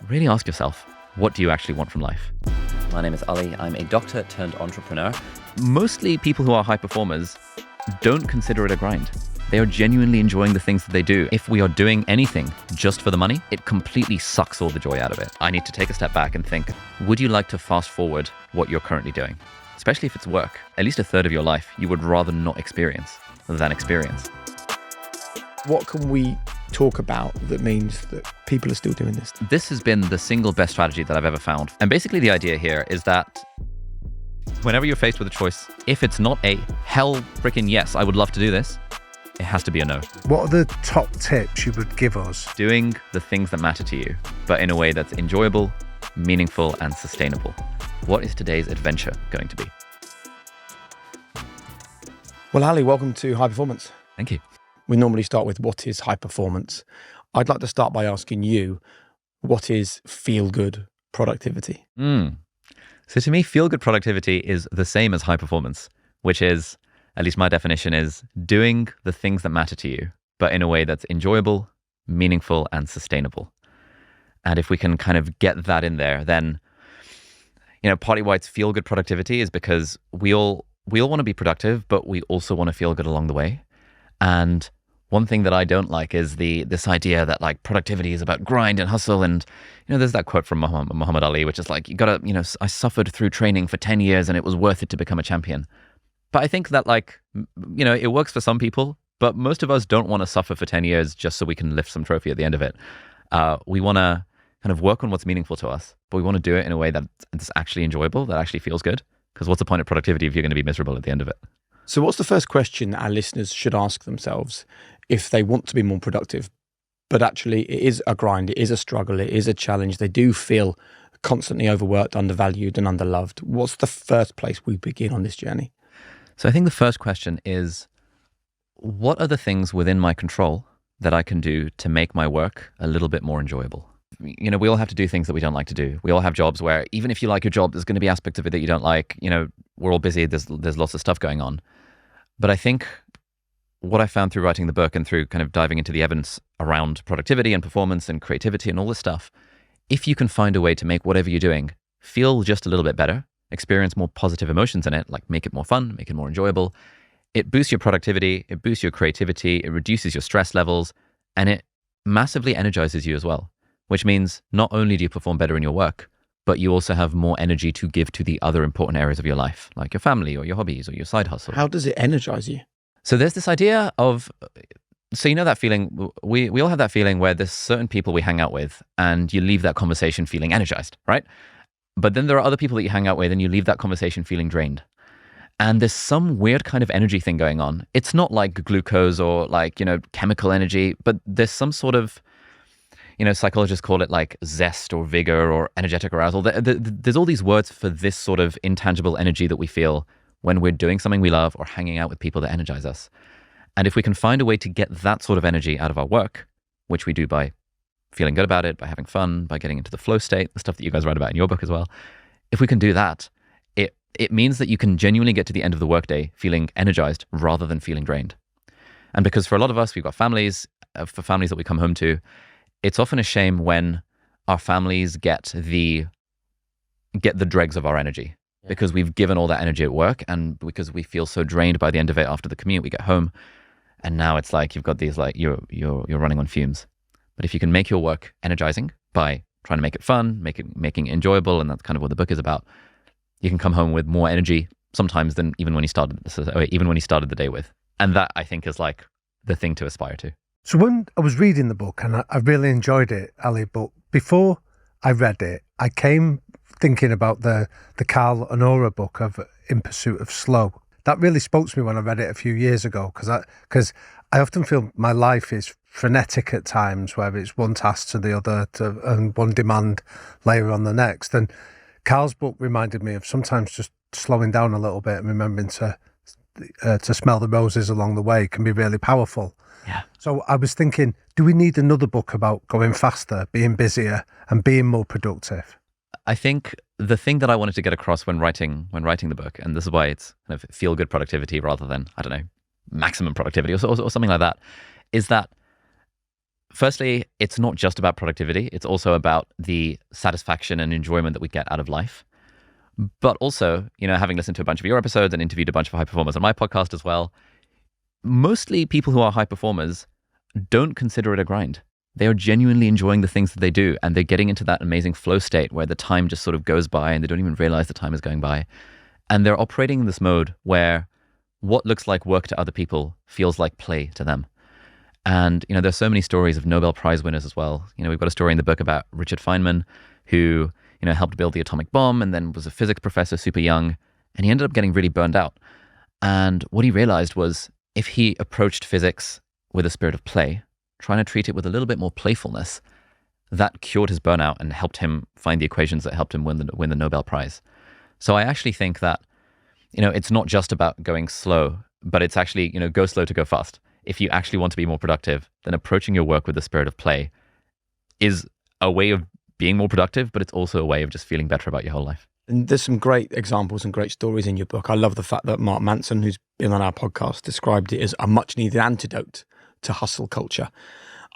really ask yourself, what do you actually want from life? My name is Ali. I'm a doctor turned entrepreneur. Mostly people who are high performers don't consider it a grind. They are genuinely enjoying the things that they do. If we are doing anything just for the money, it completely sucks all the joy out of it. I need to take a step back and think, would you like to fast forward what you're currently doing? Especially if it's work. At least a third of your life you would rather not experience than experience. What can we talk about that means that people are still doing this? This has been the single best strategy that I've ever found. And basically the idea here is that whenever you're faced with a choice, if it's not a hell freaking yes, I would love to do this, it has to be a no. What are the top tips you would give us? Doing the things that matter to you, but in a way that's enjoyable, meaningful, and sustainable. What is today's adventure going to be? Well, Ali, welcome to High Performance. Thank you. We normally start with what is high performance. I'd like to start by asking you, what is feel-good productivity? So to me, feel-good productivity is the same as high performance, which is, at least my definition is, doing the things that matter to you, but in a way that's enjoyable, meaningful, and sustainable. And if we can kind of get that in there, then, partly why it's feel-good productivity is because we all want to be productive, but we also want to feel good along the way. And one thing that I don't like is this idea that like productivity is about grind and hustle. And, there's that quote from Muhammad Ali, which is like, you gotta, I suffered through training for 10 years and it was worth it to become a champion. But I think that it works for some people, but most of us don't want to suffer for 10 years just so we can lift some trophy at the end of it. We want to kind of work on what's meaningful to us, but we want to do it in a way that's actually enjoyable, that actually feels good. Because what's the point of productivity if you're going to be miserable at the end of it? So what's the first question that our listeners should ask themselves if they want to be more productive, but actually it is a grind, it is a struggle, it is a challenge, they do feel constantly overworked, undervalued and underloved? What's the first place we begin on this journey? So I think the first question is, what are the things within my control that I can do to make my work a little bit more enjoyable? We all have to do things that we don't like to do. We all have jobs where even if you like your job, there's going to be aspects of it that you don't like. We're all busy. There's lots of stuff going on. But I think what I found through writing the book and through kind of diving into the evidence around productivity and performance and creativity and all this stuff, if you can find a way to make whatever you're doing feel just a little bit better, experience more positive emotions in it, like make it more fun, make it more enjoyable, it boosts your productivity, it boosts your creativity, it reduces your stress levels, and it massively energizes you as well. Which means not only do you perform better in your work, but you also have more energy to give to the other important areas of your life, like your family or your hobbies or your side hustle. How does it energize you? So there's this idea of, that feeling, we all have that feeling where there's certain people we hang out with and you leave that conversation feeling energized, right? But then there are other people that you hang out with and you leave that conversation feeling drained. And there's some weird kind of energy thing going on. It's not like glucose or chemical energy, but there's some sort of, psychologists call it like zest or vigor or energetic arousal. There's all these words for this sort of intangible energy that we feel when we're doing something we love or hanging out with people that energize us. And if we can find a way to get that sort of energy out of our work, which we do by feeling good about it, by having fun, by getting into the flow state, the stuff that you guys write about in your book as well, if we can do that, it means that you can genuinely get to the end of the workday feeling energized rather than feeling drained. And because for a lot of us, we've got families, for families that we come home to, it's often a shame when our families get the dregs of our energy because we've given all that energy at work and because we feel so drained by the end of it after the commute, we get home and now it's like you've got these you're running on fumes. But if you can make your work energizing by trying to make it fun, making it enjoyable, and that's kind of what the book is about, you can come home with more energy sometimes than even when you started the day with. And that I think is like the thing to aspire to. So when I was reading the book, and I really enjoyed it, Ali, but before I read it, I came thinking about the Carl Honora book of In Pursuit of Slow. That really spoke to me when I read it a few years ago, because I often feel my life is frenetic at times, where it's one task to the other and one demand layer on the next. And Carl's book reminded me of sometimes just slowing down a little bit and remembering to smell the roses along the way can be really powerful. Yeah. So I was thinking, do we need another book about going faster, being busier and being more productive? I think the thing that I wanted to get across when writing the book, and this is why it's kind of feel-good productivity rather than, maximum productivity or something like that, is that firstly, it's not just about productivity. It's also about the satisfaction and enjoyment that we get out of life. But also, having listened to a bunch of your episodes and interviewed a bunch of high performers on my podcast as well, mostly people who are high performers don't consider it a grind. They are genuinely enjoying the things that they do, and they're getting into that amazing flow state where the time just sort of goes by and they don't even realize the time is going by. And they're operating in this mode where what looks like work to other people feels like play to them. And, there's so many stories of Nobel Prize winners as well. We've got a story in the book about Richard Feynman, who, helped build the atomic bomb and then was a physics professor super young, and he ended up getting really burned out. And what he realized was if he approached physics with a spirit of play, trying to treat it with a little bit more playfulness, that cured his burnout and helped him find the equations that helped him win the Nobel Prize. So I actually think that, it's not just about going slow, but it's actually, go slow to go fast. If you actually want to be more productive, then approaching your work with the spirit of play is a way of being more productive, but it's also a way of just feeling better about your whole life. And there's some great examples and great stories in your book. I love the fact that Mark Manson, who's been on our podcast, described it as a much needed antidote to hustle culture.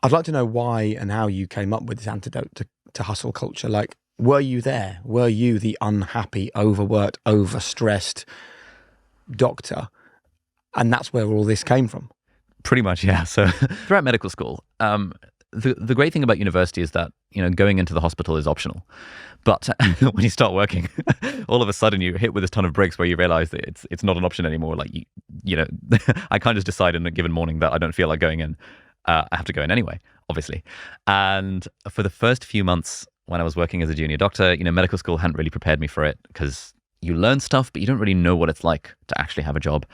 I'd like to know why and how you came up with this antidote to hustle culture. Like, were you there? Were you the unhappy, overworked, overstressed doctor? And that's where all this came from. Pretty much, yeah. So throughout medical school, the great thing about university is that, going into the hospital is optional. But when you start working, all of a sudden you hit with a ton of bricks where you realize that it's not an option anymore. Like, I can't just decide in a given morning that I don't feel like going in. I have to go in anyway, obviously. And for the first few months when I was working as a junior doctor, medical school hadn't really prepared me for it because you learn stuff, but you don't really know what it's like to actually have a job.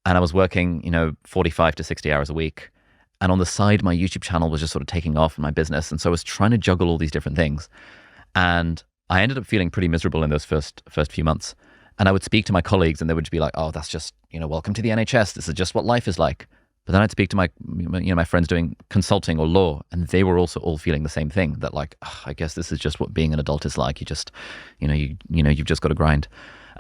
And I was working, 45 to 60 hours a week. And on the side, my YouTube channel was just sort of taking off in my business. And so I was trying to juggle all these different things. And I ended up feeling pretty miserable in those first few months. And I would speak to my colleagues and they would be like, oh, that's just, welcome to the NHS. This is just what life is like. But then I'd speak to my friends doing consulting or law, and they were also all feeling the same thing, that like, oh, I guess this is just what being an adult is like. You just, you've just got to grind.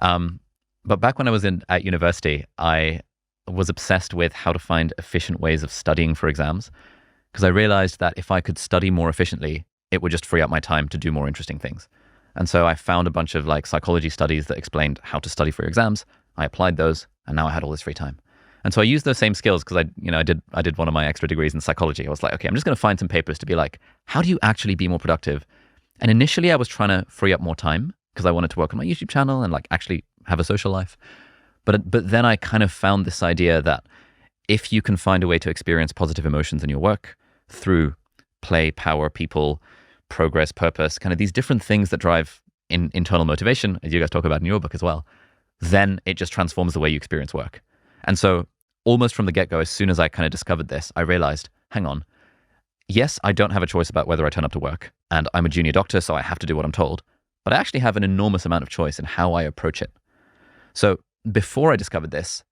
But back when I was at university, I was obsessed with how to find efficient ways of studying for exams, because I realized that if I could study more efficiently, it would just free up my time to do more interesting things. And so I found a bunch of like psychology studies that explained how to study for exams. I applied those, and now I had all this free time. And so I used those same skills because I did one of my extra degrees in psychology. I was like, okay, I'm just going to find some papers to be like, how do you actually be more productive? And initially I was trying to free up more time because I wanted to work on my YouTube channel and like actually have a social life. But then I kind of found this idea that if you can find a way to experience positive emotions in your work through play, power, people, progress, purpose, kind of these different things that drive internal motivation, as you guys talk about in your book as well, then it just transforms the way you experience work. And so almost from the get-go, as soon as I kind of discovered this, I realized, hang on, yes, I don't have a choice about whether I turn up to work, and I'm a junior doctor, so I have to do what I'm told, but I actually have an enormous amount of choice in how I approach it. So before I discovered this,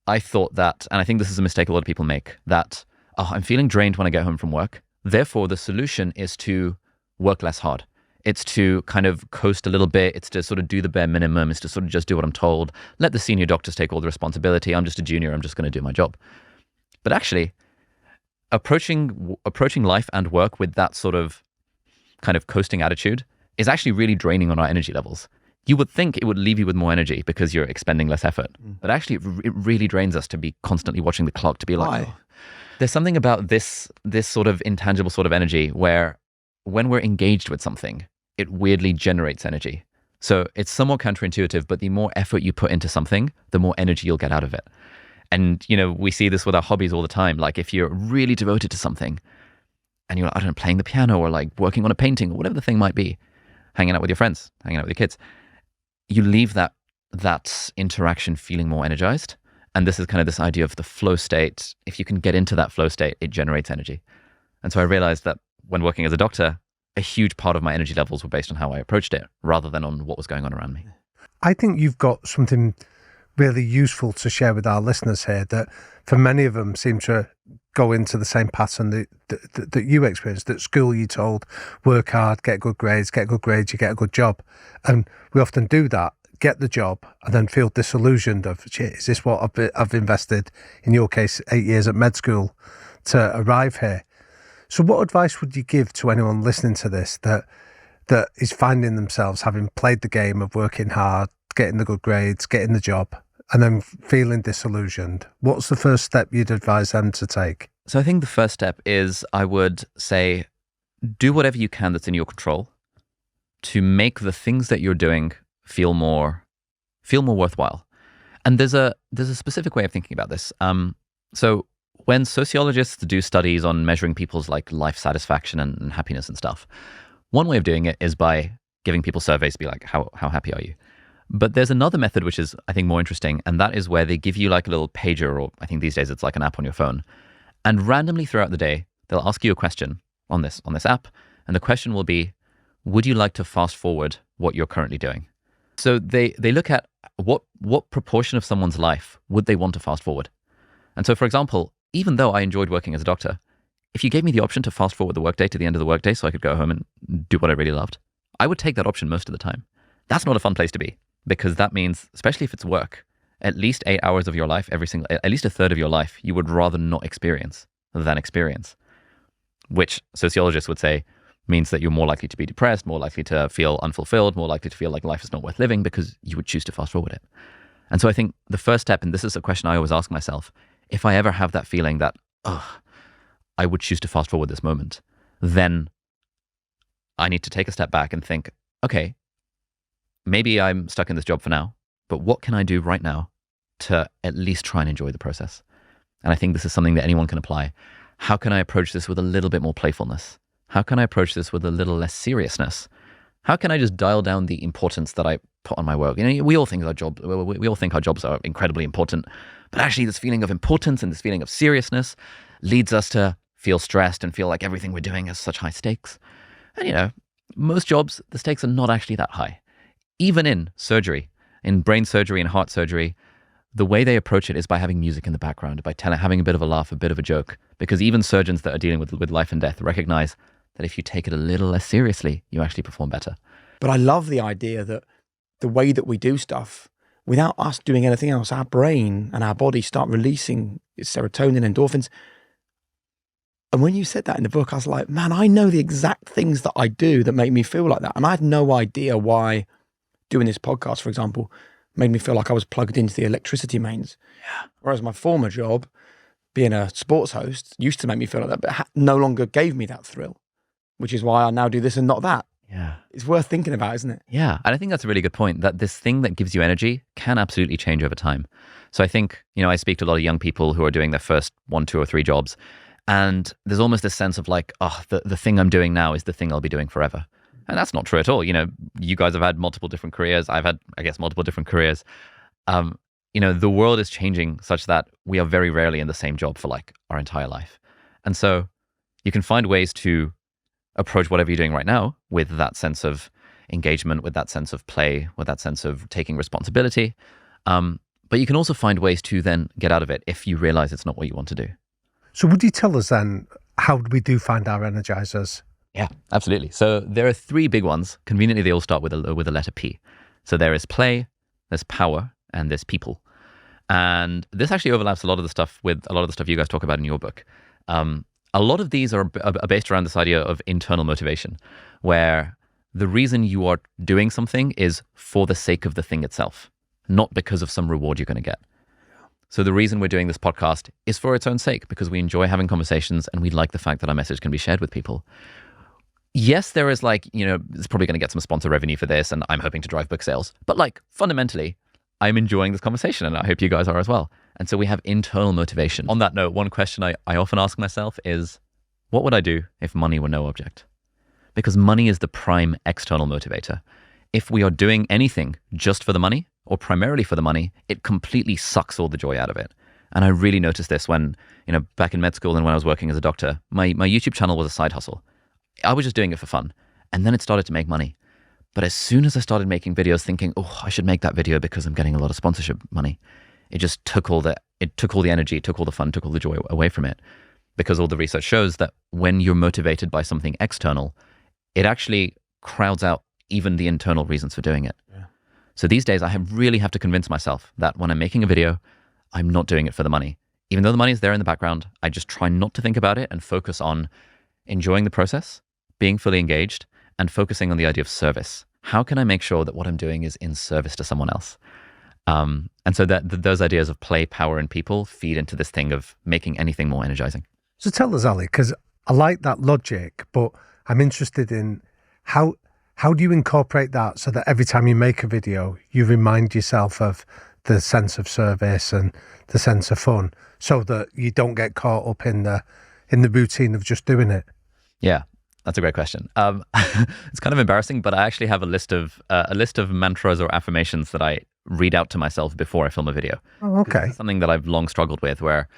I thought that, and I think this is a mistake a lot of people make, that, oh, I'm feeling drained when I get home from work. Therefore, the solution is to work less hard. It's to kind of coast a little bit. It's to sort of do the bare minimum. It's to sort of just do what I'm told. Let the senior doctors take all the responsibility. I'm just a junior. I'm just going to do my job. But actually, approaching life and work with that sort of kind of coasting attitude is actually really draining on our energy levels. You would think it would leave you with more energy because you're expending less effort. But actually, it really drains us to be constantly watching the clock, to be like, oh. There's something about this sort of intangible sort of energy where when we're engaged with something, it weirdly generates energy. So it's somewhat counterintuitive, but the more effort you put into something, the more energy you'll get out of it. And, we see this with our hobbies all the time. Like if you're really devoted to something and you're, I don't know, playing the piano or like working on a painting or whatever the thing might be, hanging out with your friends, hanging out with your kids, you leave that interaction feeling more energized. And this is kind of this idea of the flow state. If you can get into that flow state, it generates energy. And so I realized that when working as a doctor, a huge part of my energy levels were based on how I approached it rather than on what was going on around me. I think you've got something really useful to share with our listeners here that for many of them seem to go into the same pattern that you experienced. At school, you told, work hard, get good grades, you get a good job. And we often do that, get the job, and then feel disillusioned of, shit, is this what I've invested, in your case, 8 years at med school to arrive here? So what advice would you give to anyone listening to this that is finding themselves having played the game of working hard, getting the good grades, getting the job, and then feeling disillusioned? What's the first step you'd advise them to take? So I think the first step is, I would say, do whatever you can that's in your control to make the things that you're doing feel more worthwhile. And there's a specific way of thinking about this. So when sociologists do studies on measuring people's like life satisfaction and happiness and stuff, one way of doing it is by giving people surveys to be like, how happy are you? But there's another method which is, I think, more interesting, and that is where they give you like a little pager, or I think these days it's like an app on your phone, and randomly throughout the day they'll ask you a question on this app, and the question will be, would you like to fast forward what you're currently doing? So they look at what proportion of someone's life would they want to fast forward. And so, for example, even though I enjoyed working as a doctor, if you gave me the option to fast forward the workday to the end of the workday so I could go home and do what I really loved, I would take that option most of the time. That's not a fun place to be, because that means, especially if it's work, at least 8 hours of your life, at least a third of your life, you would rather not experience than experience, which sociologists would say means that you're more likely to be depressed, more likely to feel unfulfilled, more likely to feel like life is not worth living, because you would choose to fast forward it. And so I think the first step, and this is a question I always ask myself, if I ever have that feeling that, I would choose to fast forward this moment, then I need to take a step back and think, okay, maybe I'm stuck in this job for now, but what can I do right now to at least try and enjoy the process? And I think this is something that anyone can apply. How can I approach this with a little bit more playfulness? How can I approach this with a little less seriousness? How can I just dial down the importance that I put on my work? You know, we all think our jobs are incredibly important, but actually this feeling of importance and this feeling of seriousness leads us to feel stressed and feel like everything we're doing has such high stakes. And you know, most jobs, the stakes are not actually that high. Even in surgery, in brain surgery and heart surgery, the way they approach it is by having music in the background, by having a bit of a laugh, a bit of a joke, because even surgeons that are dealing with life and death recognize that if you take it a little less seriously, you actually perform better. But I love the idea that the way that we do stuff, without us doing anything else, our brain and our body start releasing serotonin, endorphins. And when you said that in the book, I was like, man, I know the exact things that I do that make me feel like that. And I had no idea why doing this podcast, for example, made me feel like I was plugged into the electricity mains. Yeah. Whereas my former job, being a sports host, used to make me feel like that, but no longer gave me that thrill, which is why I now do this and not that. Yeah. It's worth thinking about, isn't it? Yeah. And I think that's a really good point, that this thing that gives you energy can absolutely change over time. So I think, I speak to a lot of young people who are doing their first 1, 2, or 3 jobs. And there's almost this sense of like, the thing I'm doing now is the thing I'll be doing forever. And that's not true at all. You guys have had multiple different careers. I've had, I guess, multiple different careers. The world is changing such that we are very rarely in the same job for like our entire life. And so you can find ways to approach whatever you're doing right now with that sense of engagement, with that sense of play, with that sense of taking responsibility. But you can also find ways to then get out of it if you realize it's not what you want to do. So would you tell us then, how do we find our energizers? Yeah, absolutely. So there are 3 big ones. Conveniently, they all start with a letter P. So there is play, there's power, and there's people. And this actually overlaps a lot of the stuff with a lot of the stuff you guys talk about in your book. A lot of these are based around this idea of internal motivation, where the reason you are doing something is for the sake of the thing itself, not because of some reward you're going to get. So the reason we're doing this podcast is for its own sake, because we enjoy having conversations and we like the fact that our message can be shared with people. Yes, there is it's probably going to get some sponsor revenue for this, and I'm hoping to drive book sales. But fundamentally, I'm enjoying this conversation, and I hope you guys are as well. And so we have internal motivation. On that note, one question I often ask myself is, what would I do if money were no object? Because money is the prime external motivator. If we are doing anything just for the money, or primarily for the money, it completely sucks all the joy out of it. And I really noticed this when, back in med school and when I was working as a doctor, my YouTube channel was a side hustle. I was just doing it for fun. And then it started to make money. But as soon as I started making videos thinking, I should make that video because I'm getting a lot of sponsorship money, it just took all the energy, took all the fun, took all the joy away from it. Because all the research shows that when you're motivated by something external, it actually crowds out even the internal reasons for doing it. Yeah. So these days, I really have to convince myself that when I'm making a video, I'm not doing it for the money. Even though the money is there in the background, I just try not to think about it and focus on enjoying the process, being fully engaged, and focusing on the idea of service. How can I make sure that what I'm doing is in service to someone else? And so those ideas of play, power, and people feed into this thing of making anything more energizing. So tell us, Ali, because I like that logic, but I'm interested in how do you incorporate that so that every time you make a video, you remind yourself of the sense of service and the sense of fun, so that you don't get caught up in the routine of just doing it? Yeah, that's a great question. It's kind of embarrassing, but I actually have a list of mantras or affirmations that I read out to myself before I film a video. Oh, okay. This is something that I've long struggled with, where,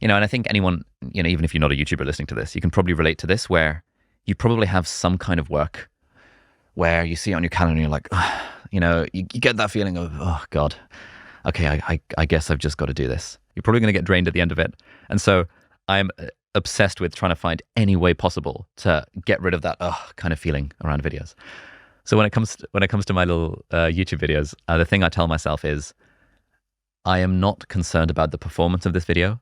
and I think anyone, even if you're not a YouTuber listening to this, you can probably relate to this, where you probably have some kind of work where you see it on your calendar and you're like, you get that feeling of, oh God, okay, I guess I've just got to do this. You're probably going to get drained at the end of it. And so I'm obsessed with trying to find any way possible to get rid of that kind of feeling around videos. So when it comes to my little YouTube videos, the thing I tell myself is, I am not concerned about the performance of this video.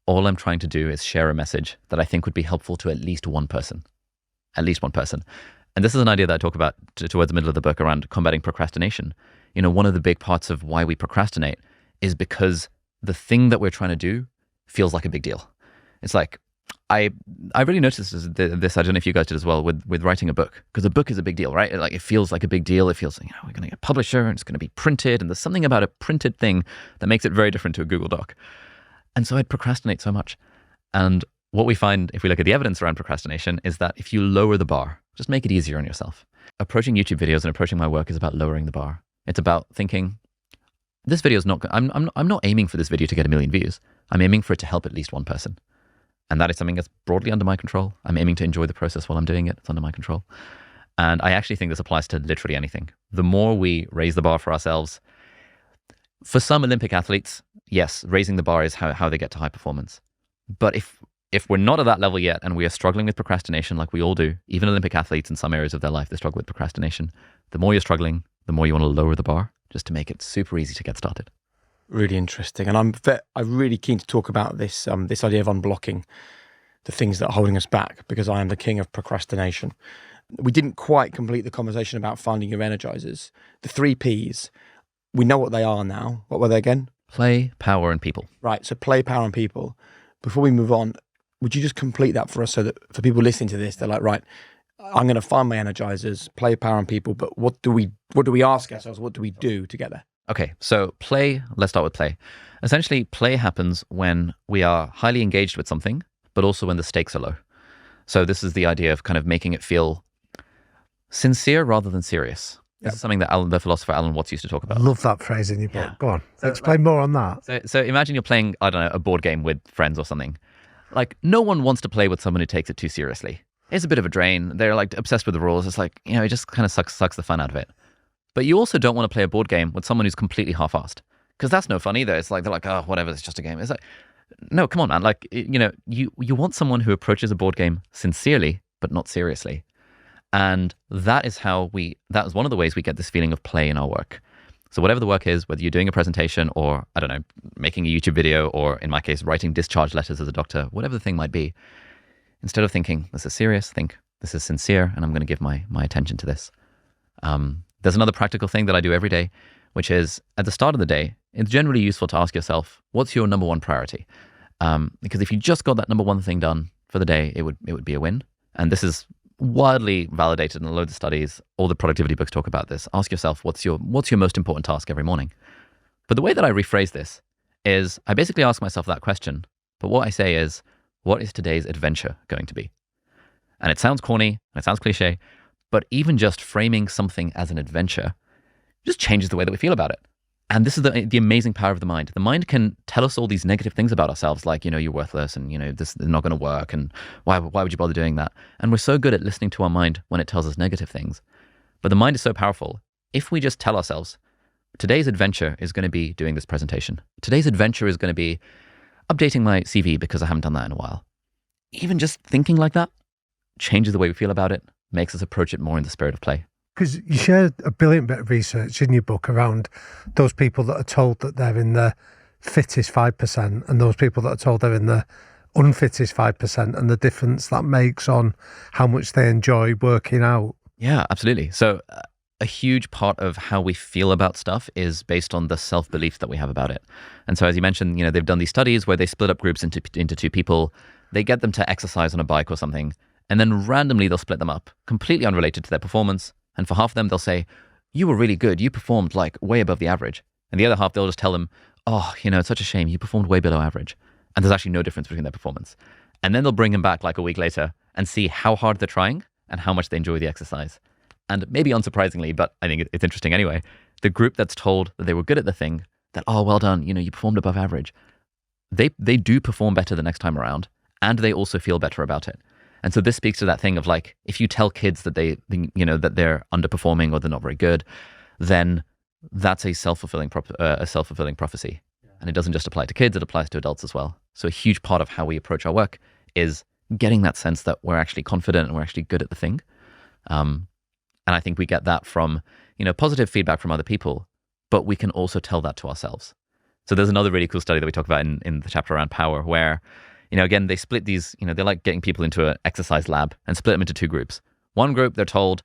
All I'm trying to do is share a message that I think would be helpful to at least one person. At least one person. And this is an idea that I talk about towards the middle of the book around combating procrastination. One of the big parts of why we procrastinate is because the thing that we're trying to do feels like a big deal. It's like, I really noticed this, I don't know if you guys did as well, with writing a book, because a book is a big deal, right? It feels like a big deal. It feels like, we're going to get a publisher and it's going to be printed, and there's something about a printed thing that makes it very different to a Google Doc. And so I'd procrastinate so much. And what we find, if we look at the evidence around procrastination, is that if you lower the bar, just make it easier on yourself. Approaching YouTube videos and approaching my work is about lowering the bar. It's about thinking, this video is not, I'm not aiming for this video to get 1 million views. I'm aiming for it to help at least one person. And that is something that's broadly under my control. I'm aiming to enjoy the process while I'm doing it. It's under my control. And I actually think this applies to literally anything. The more we raise the bar for ourselves, for some Olympic athletes, yes, raising the bar is how they get to high performance. But if we're not at that level yet and we are struggling with procrastination, like we all do, even Olympic athletes in some areas of their life, they struggle with procrastination. The more you're struggling, the more you want to lower the bar, just to make it super easy to get started. Really interesting. And I'm really keen to talk about this this idea of unblocking the things that are holding us back, because I am the king of procrastination. We didn't quite complete the conversation about finding your energizers. The 3 Ps, we know what they are now. What were they again? Play, power, and people. Right. So play, power, and people. Before we move on, would you just complete that for us, so that for people listening to this, they're like, right, I'm going to find my energizers, play, power, and people, but what do we ask ourselves? What do we do to get there? Okay, so play, let's start with play. Essentially, play happens when we are highly engaged with something, but also when the stakes are low. So this is the idea of kind of making it feel sincere rather than serious. This is something that the philosopher Alan Watts used to talk about. I love that phrase in your book. Yeah. Go on, explain more on that. So imagine you're playing, I don't know, a board game with friends or something. Like, no one wants to play with someone who takes it too seriously. It's a bit of a drain. They're like obsessed with the rules. It's like, it just kind of sucks the fun out of it. But you also don't want to play a board game with someone who's completely half-assed, because that's no fun either. It's like, they're like, oh, whatever, it's just a game. It's like, no, come on, man. Like, you want someone who approaches a board game sincerely, but not seriously. And that is one of the ways we get this feeling of play in our work. So whatever the work is, whether you're doing a presentation or, I don't know, making a YouTube video, or in my case, writing discharge letters as a doctor, whatever the thing might be, instead of thinking, this is serious, think, this is sincere, and I'm going to give my attention to this. There's another practical thing that I do every day, which is at the start of the day, it's generally useful to ask yourself, what's your number one priority? Because if you just got that number one thing done for the day, it would be a win. And this is widely validated in a load of studies. All the productivity books talk about this. Ask yourself, what's your most important task every morning? But the way that I rephrase this is I basically ask myself that question. But what I say is, what is today's adventure going to be? And it sounds corny, and it sounds cliche, but even just framing something as an adventure just changes the way that we feel about it. And this is the amazing power of the mind. The mind can tell us all these negative things about ourselves, like, you're worthless, and, this is not going to work, and why would you bother doing that? And we're so good at listening to our mind when it tells us negative things. But the mind is so powerful. If we just tell ourselves, today's adventure is going to be doing this presentation. Today's adventure is going to be updating my CV because I haven't done that in a while. Even just thinking like that changes the way we feel about it, makes us approach it more in the spirit of play. Because you shared a brilliant bit of research in your book around those people that are told that they're in the fittest 5% and those people that are told they're in the unfit is 5% and the difference that makes on how much they enjoy working out. Yeah, absolutely. So a huge part of how we feel about stuff is based on the self-belief that we have about it. And so as you mentioned, they've done these studies where they split up groups into two people. They get them to exercise on a bike or something, and then randomly they'll split them up, completely unrelated to their performance. And for half of them, they'll say, you were really good. You performed like way above the average. And the other half, they'll just tell them, oh, it's such a shame. You performed way below average. And there's actually no difference between their performance. And then they'll bring them back like a week later and see how hard they're trying and how much they enjoy the exercise. And maybe unsurprisingly, but I think it's interesting anyway, the group that's told that they were good at the thing, that, oh, well done, you performed above average, they do perform better the next time around, and they also feel better about it. And so this speaks to that thing of like, if you tell kids that that they're underperforming or they're not very good, then that's a self-fulfilling prophecy. And it doesn't just apply to kids, it applies to adults as well. So a huge part of how we approach our work is getting that sense that we're actually confident and we're actually good at the thing. And I think we get that from, positive feedback from other people, but we can also tell that to ourselves. So there's another really cool study that we talk about in the chapter around power where, again, they split these, they like getting people into an exercise lab and split them into two groups. One group, they're told,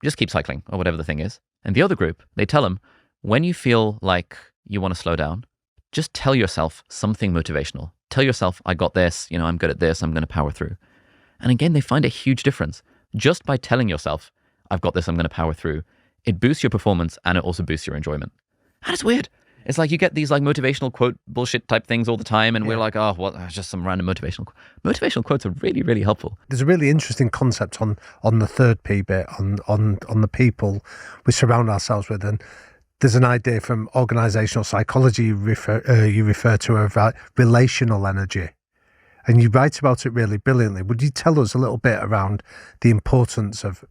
just keep cycling or whatever the thing is. And the other group, they tell them, when you feel like you want to slow down, just tell yourself something motivational. Tell yourself, I got this, I'm good at this, I'm going to power through. And again, they find a huge difference. Just by telling yourself, I've got this, I'm going to power through, it boosts your performance and it also boosts your enjoyment. And it's weird. It's like you get these like motivational quote bullshit type things all the time, and we're like, oh, what? Just some random motivational quotes are really, really helpful. There's a really interesting concept on the third P bit, on the people we surround ourselves with, and there's an idea from organizational psychology you refer to about relational energy, and you write about it really brilliantly. Would you tell us a little bit around the importance of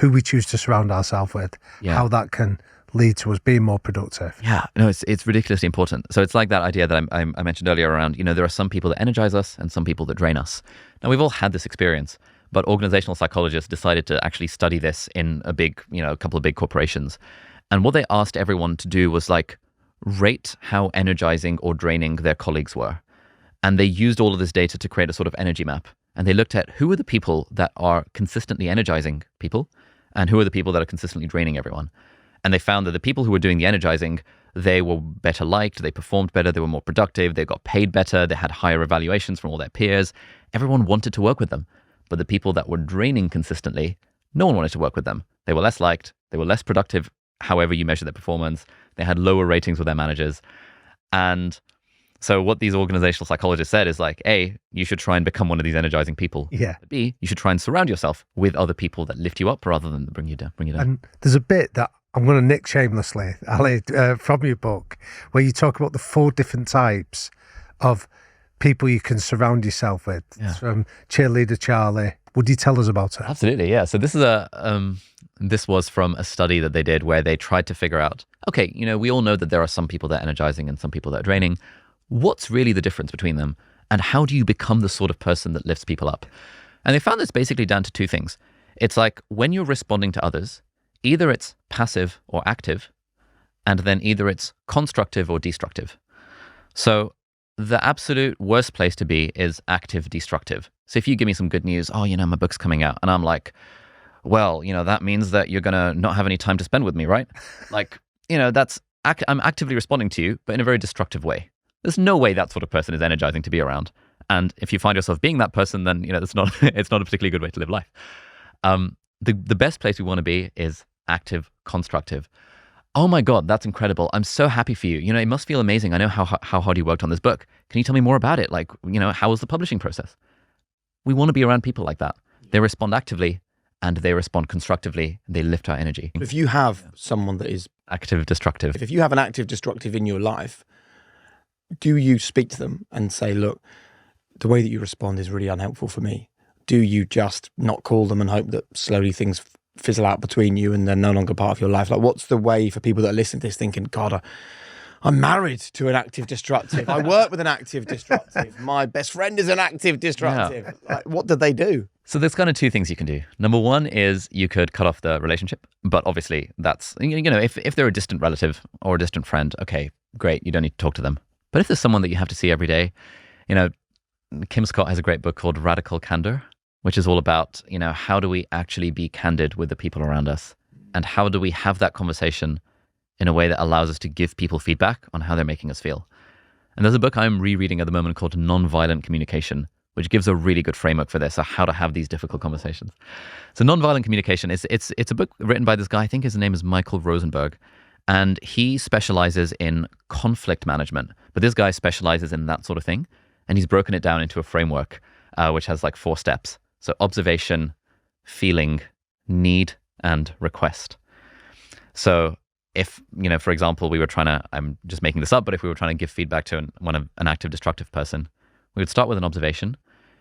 who we choose to surround ourselves with, how that can lead to us being more productive? Yeah, no, it's ridiculously important. So it's like that idea that I mentioned earlier around, there are some people that energize us and some people that drain us. Now, we've all had this experience, but organizational psychologists decided to actually study this in a couple of big corporations. And what they asked everyone to do was like rate how energizing or draining their colleagues were. And they used all of this data to create a sort of energy map. And they looked at who are the people that are consistently energizing people and who are the people that are consistently draining everyone. And they found that the people who were doing the energizing, they were better liked, they performed better, they were more productive, they got paid better, they had higher evaluations from all their peers. Everyone wanted to work with them. But the people that were draining consistently, no one wanted to work with them. They were less liked, they were less productive, however you measure their performance. They had lower ratings with their managers. And so what these organizational psychologists said is like, A, you should try and become one of these energizing people. Yeah. B, you should try and surround yourself with other people that lift you up rather than bring you down. And there's a bit that I'm going to nick shamelessly, Ali, from your book, where you talk about the 4 different types of people you can surround yourself with. Yeah. From cheerleader Charlie. Would you tell us about it? Absolutely, yeah. So this is this was from a study that they did where they tried to figure out, okay, we all know that there are some people that are energizing and some people that are draining. What's really the difference between them? And how do you become the sort of person that lifts people up? And they found this basically down to 2 things. It's like when you're responding to others, either it's passive or active, and then either it's constructive or destructive. So the absolute worst place to be is active destructive. So if you give me some good news, oh, my book's coming out, and I'm like, well, that means that you're going to not have any time to spend with me, right? Like, I'm actively responding to you, but in a very destructive way. There's no way that sort of person is energizing to be around. And if you find yourself being that person, then, it's not a particularly good way to live life. The best place we want to be is active, constructive. Oh my God, that's incredible. I'm so happy for you. It must feel amazing. I know how hard you worked on this book. Can you tell me more about it? Like, how was the publishing process? We want to be around people like that. They respond actively and they respond constructively. They lift our energy. If you have someone that is active, destructive. If you have an active, destructive in your life, do you speak to them and say, look, the way that you respond is really unhelpful for me? Do you just not call them and hope that slowly things fizzle out between you and they're no longer part of your life? Like, what's the way for people that are listening to this thinking, God, I'm married to an active destructive. I work with an active destructive. My best friend is an active destructive. Yeah. Like, what did they do? So there's kind of 2 things you can do. Number 1 is you could cut off the relationship. But obviously that's, if they're a distant relative or a distant friend, okay, great. You don't need to talk to them. But if there's someone that you have to see every day, you know, Kim Scott has a great book called Radical Candor, which is all about, you know, how do we actually be candid with the people around us? And how do we have that conversation in a way that allows us to give people feedback on how they're making us feel? And there's a book I'm rereading at the moment called Nonviolent Communication, which gives a really good framework for this, so how to have these difficult conversations. So nonviolent communication, it's a book written by this guy, I think his name is Michael Rosenberg, and he specializes in conflict management. But this guy specializes in that sort of thing, and he's broken it down into a framework, which has like 4 steps. So observation, feeling, need, and request. So if, you know, for example, we were trying to, I'm just making this up, but if we were trying to give feedback to an active destructive person, we would start with an observation.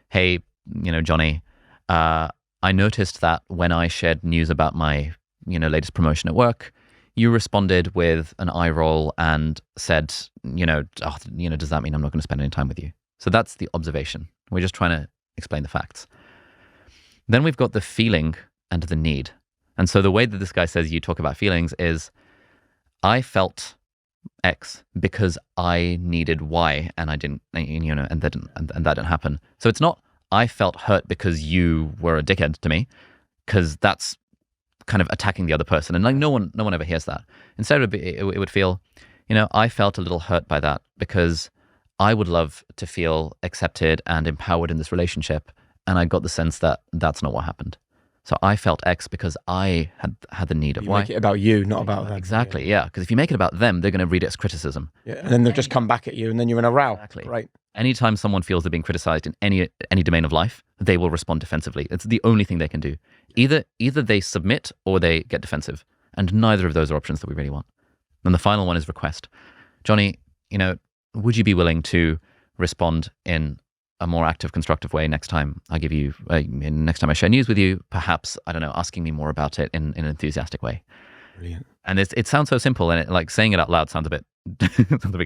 Hey, you know, Johnny, I noticed that when I shared news about my, you know, latest promotion at work, you responded with an eye roll and said, does that mean I'm not going to spend any time with you? So that's the observation. We're just trying to explain the facts. Then we've got the feeling and the need. And so the way that this guy says you talk about feelings is, I felt X because I needed Y and I didn't, you know, and that didn't happen. So it's not I felt hurt because you were a dickhead to me, because that's kind of attacking the other person, and like no one ever hears that. Instead, it would feel, you know, I felt a little hurt by that because I would love to feel accepted and empowered in this relationship, and I got the sense that that's not what happened. So I felt X because I had the need of Y. Make it about you, not about them. Exactly, yeah. Because if you make it about them, they're going to read it as criticism. Yeah, and then they'll just come back at you, and then you're in a row. Exactly. Right. Anytime someone feels they're being criticized in any domain of life, they will respond defensively. It's the only thing they can do. Either they submit or they get defensive, and neither of those are options that we really want. And the final one is request. Johnny, you know, would you be willing to respond in a more active, constructive way next time I give you, next time I share news with you, perhaps, I don't know, asking me more about it in an enthusiastic way. Brilliant. And it sounds so simple, and like saying it out loud sounds a bit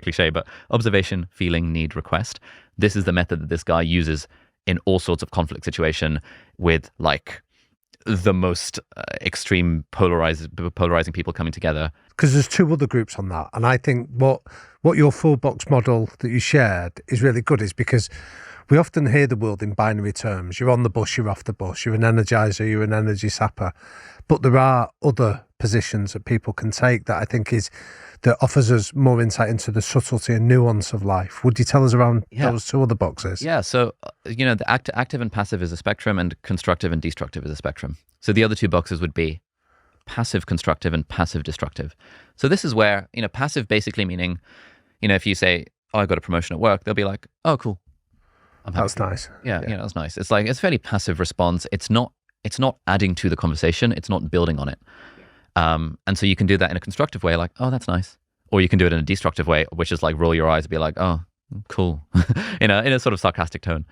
cliche, but observation, feeling, need, request. This is the method that this guy uses in all sorts of conflict situation with like the most extreme polarizing people coming together. Because there's 2 other groups on that. And I think what your 4-box model that you shared is really good, is because we often hear the world in binary terms. You're on the bus, you're off the bus, you're an energizer, you're an energy sapper. But there are other positions that people can take that I think that offers us more insight into the subtlety and nuance of life. Would you tell us around those 2 other boxes? Yeah, so, you know, the active and passive is a spectrum, and constructive and destructive is a spectrum. So the other 2 boxes would be passive constructive and passive destructive. So this is where, you know, passive basically meaning, you know, if you say, oh, I got a promotion at work, they'll be like, oh, cool. That's nice. Yeah, you know, that's nice. It's like, it's a fairly passive response. It's not adding to the conversation. It's not building on it. And so you can do that in a constructive way, like, oh, that's nice. Or you can do it in a destructive way, which is like roll your eyes and be like, oh, cool, in a sort of sarcastic tone.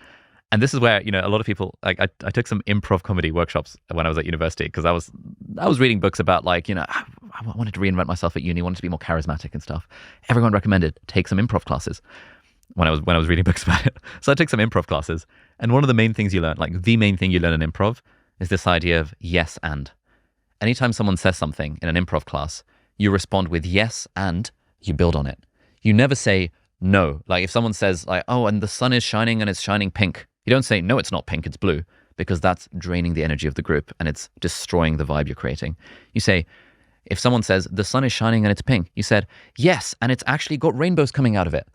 And this is where, you know, a lot of people, like I took some improv comedy workshops when I was at university, because I was reading books about, like, you know, I wanted to reinvent myself at uni, wanted to be more charismatic and stuff. Everyone recommended take some improv classes when I was reading books about it. So I took some improv classes, and one of the main things you learn, like the main thing you learn in improv, is this idea of yes and. Anytime someone says something in an improv class, you respond with yes and you build on it. You never say no. Like if someone says like, oh, and the sun is shining and it's shining pink, you don't say, no, it's not pink, it's blue, because that's draining the energy of the group and it's destroying the vibe you're creating. You say, if someone says the sun is shining and it's pink, you said, yes, and it's actually got rainbows coming out of it.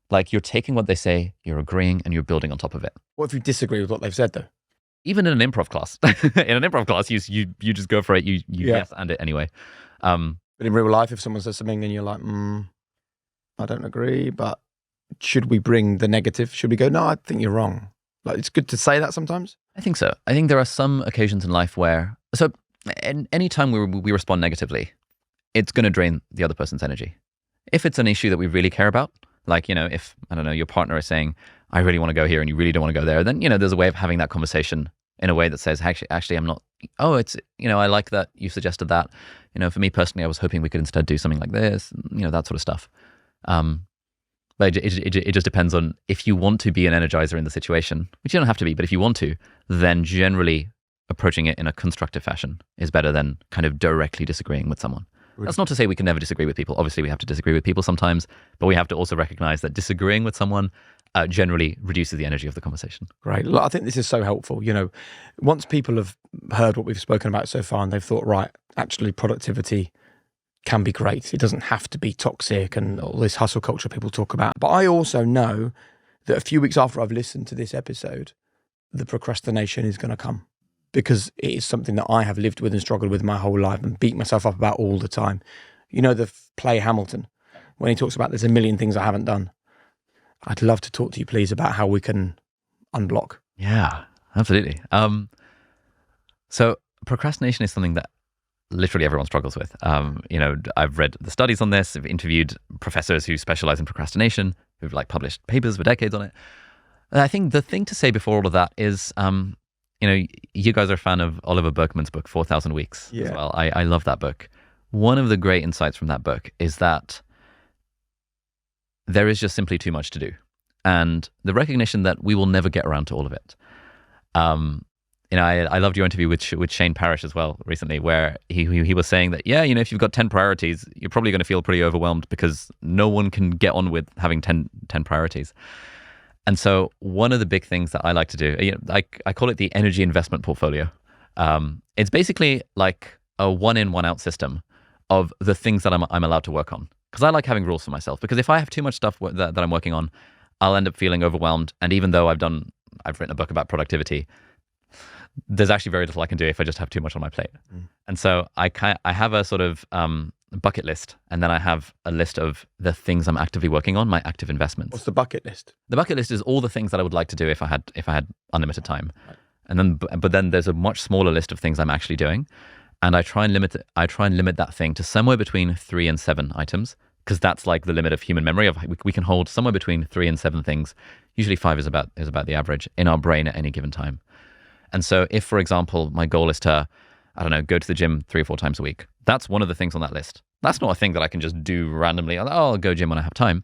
Like you're taking what they say, you're agreeing, and you're building on top of it. What if you disagree with what they've said, though? Even in an improv class, you just go for it. You yes and it anyway. But in real life, if someone says something and you're like, I don't agree, but should we bring the negative? Should we go, no, I think you're wrong? Like, it's good to say that sometimes. I think so. I think there are some occasions in life where, so any time we respond negatively, it's going to drain the other person's energy. If it's an issue that we really care about, like, you know, if, I don't know, your partner is saying, I really want to go here and you really don't want to go there, then, you know, there's a way of having that conversation in a way that says, actually, I'm not, oh, it's, you know, I like that you suggested that. You know, for me personally, I was hoping we could instead do something like this, you know, that sort of stuff. But it just depends on if you want to be an energizer in the situation, which you don't have to be, but if you want to, then generally approaching it in a constructive fashion is better than kind of directly disagreeing with someone. That's not to say we can never disagree with people. Obviously, we have to disagree with people sometimes, but we have to also recognize that disagreeing with someone generally reduces the energy of the conversation. Great. Look, I think this is so helpful. Once people have heard what we've spoken about so far and they've thought, right, actually productivity can be great. It doesn't have to be toxic and all this hustle culture people talk about. But I also know that a few weeks after I've listened to this episode, the procrastination is going to come, because it is something that I have lived with and struggled with my whole life and beat myself up about all the time. The play Hamilton, when he talks about there's a million things I haven't done. I'd love to talk to you, please, about how we can unblock. Yeah, absolutely. So procrastination is something that literally everyone struggles with. I've read the studies on this. I've interviewed professors who specialize in procrastination, who've published papers for decades on it. And I think the thing to say before all of that is, you guys are a fan of Oliver Burkeman's book, 4,000 Weeks as well. I love that book. One of the great insights from that book is that there is just simply too much to do. And the recognition that we will never get around to all of it. I loved your interview with Shane Parrish as well recently, where he was saying that, if you've got 10 priorities, you're probably going to feel pretty overwhelmed because no one can get on with having 10 priorities. And so one of the big things that I like to do, I call it the energy investment portfolio. It's basically like a one-in, one-out system of the things that I'm allowed to work on. Because I like having rules for myself. Because if I have too much stuff that I'm working on, I'll end up feeling overwhelmed. And even though I've written a book about productivity, there's actually very little I can do if I just have too much on my plate. And so I have a sort of bucket list, and then I have a list of the things I'm actively working on, my active investments. What's the bucket list? The bucket list is all the things that I would like to do if I had unlimited time. Right. And then, but then there's a much smaller list of things I'm actually doing, and I try and limit that thing to somewhere between 3 and 7 items, because that's like the limit of human memory. We can hold somewhere between 3 and 7 things. Usually 5 is about the average in our brain at any given time. And so if, for example, my goal is to, go to the gym 3 or 4 times a week, that's one of the things on that list. That's not a thing that I can just do randomly. I'll go gym when I have time,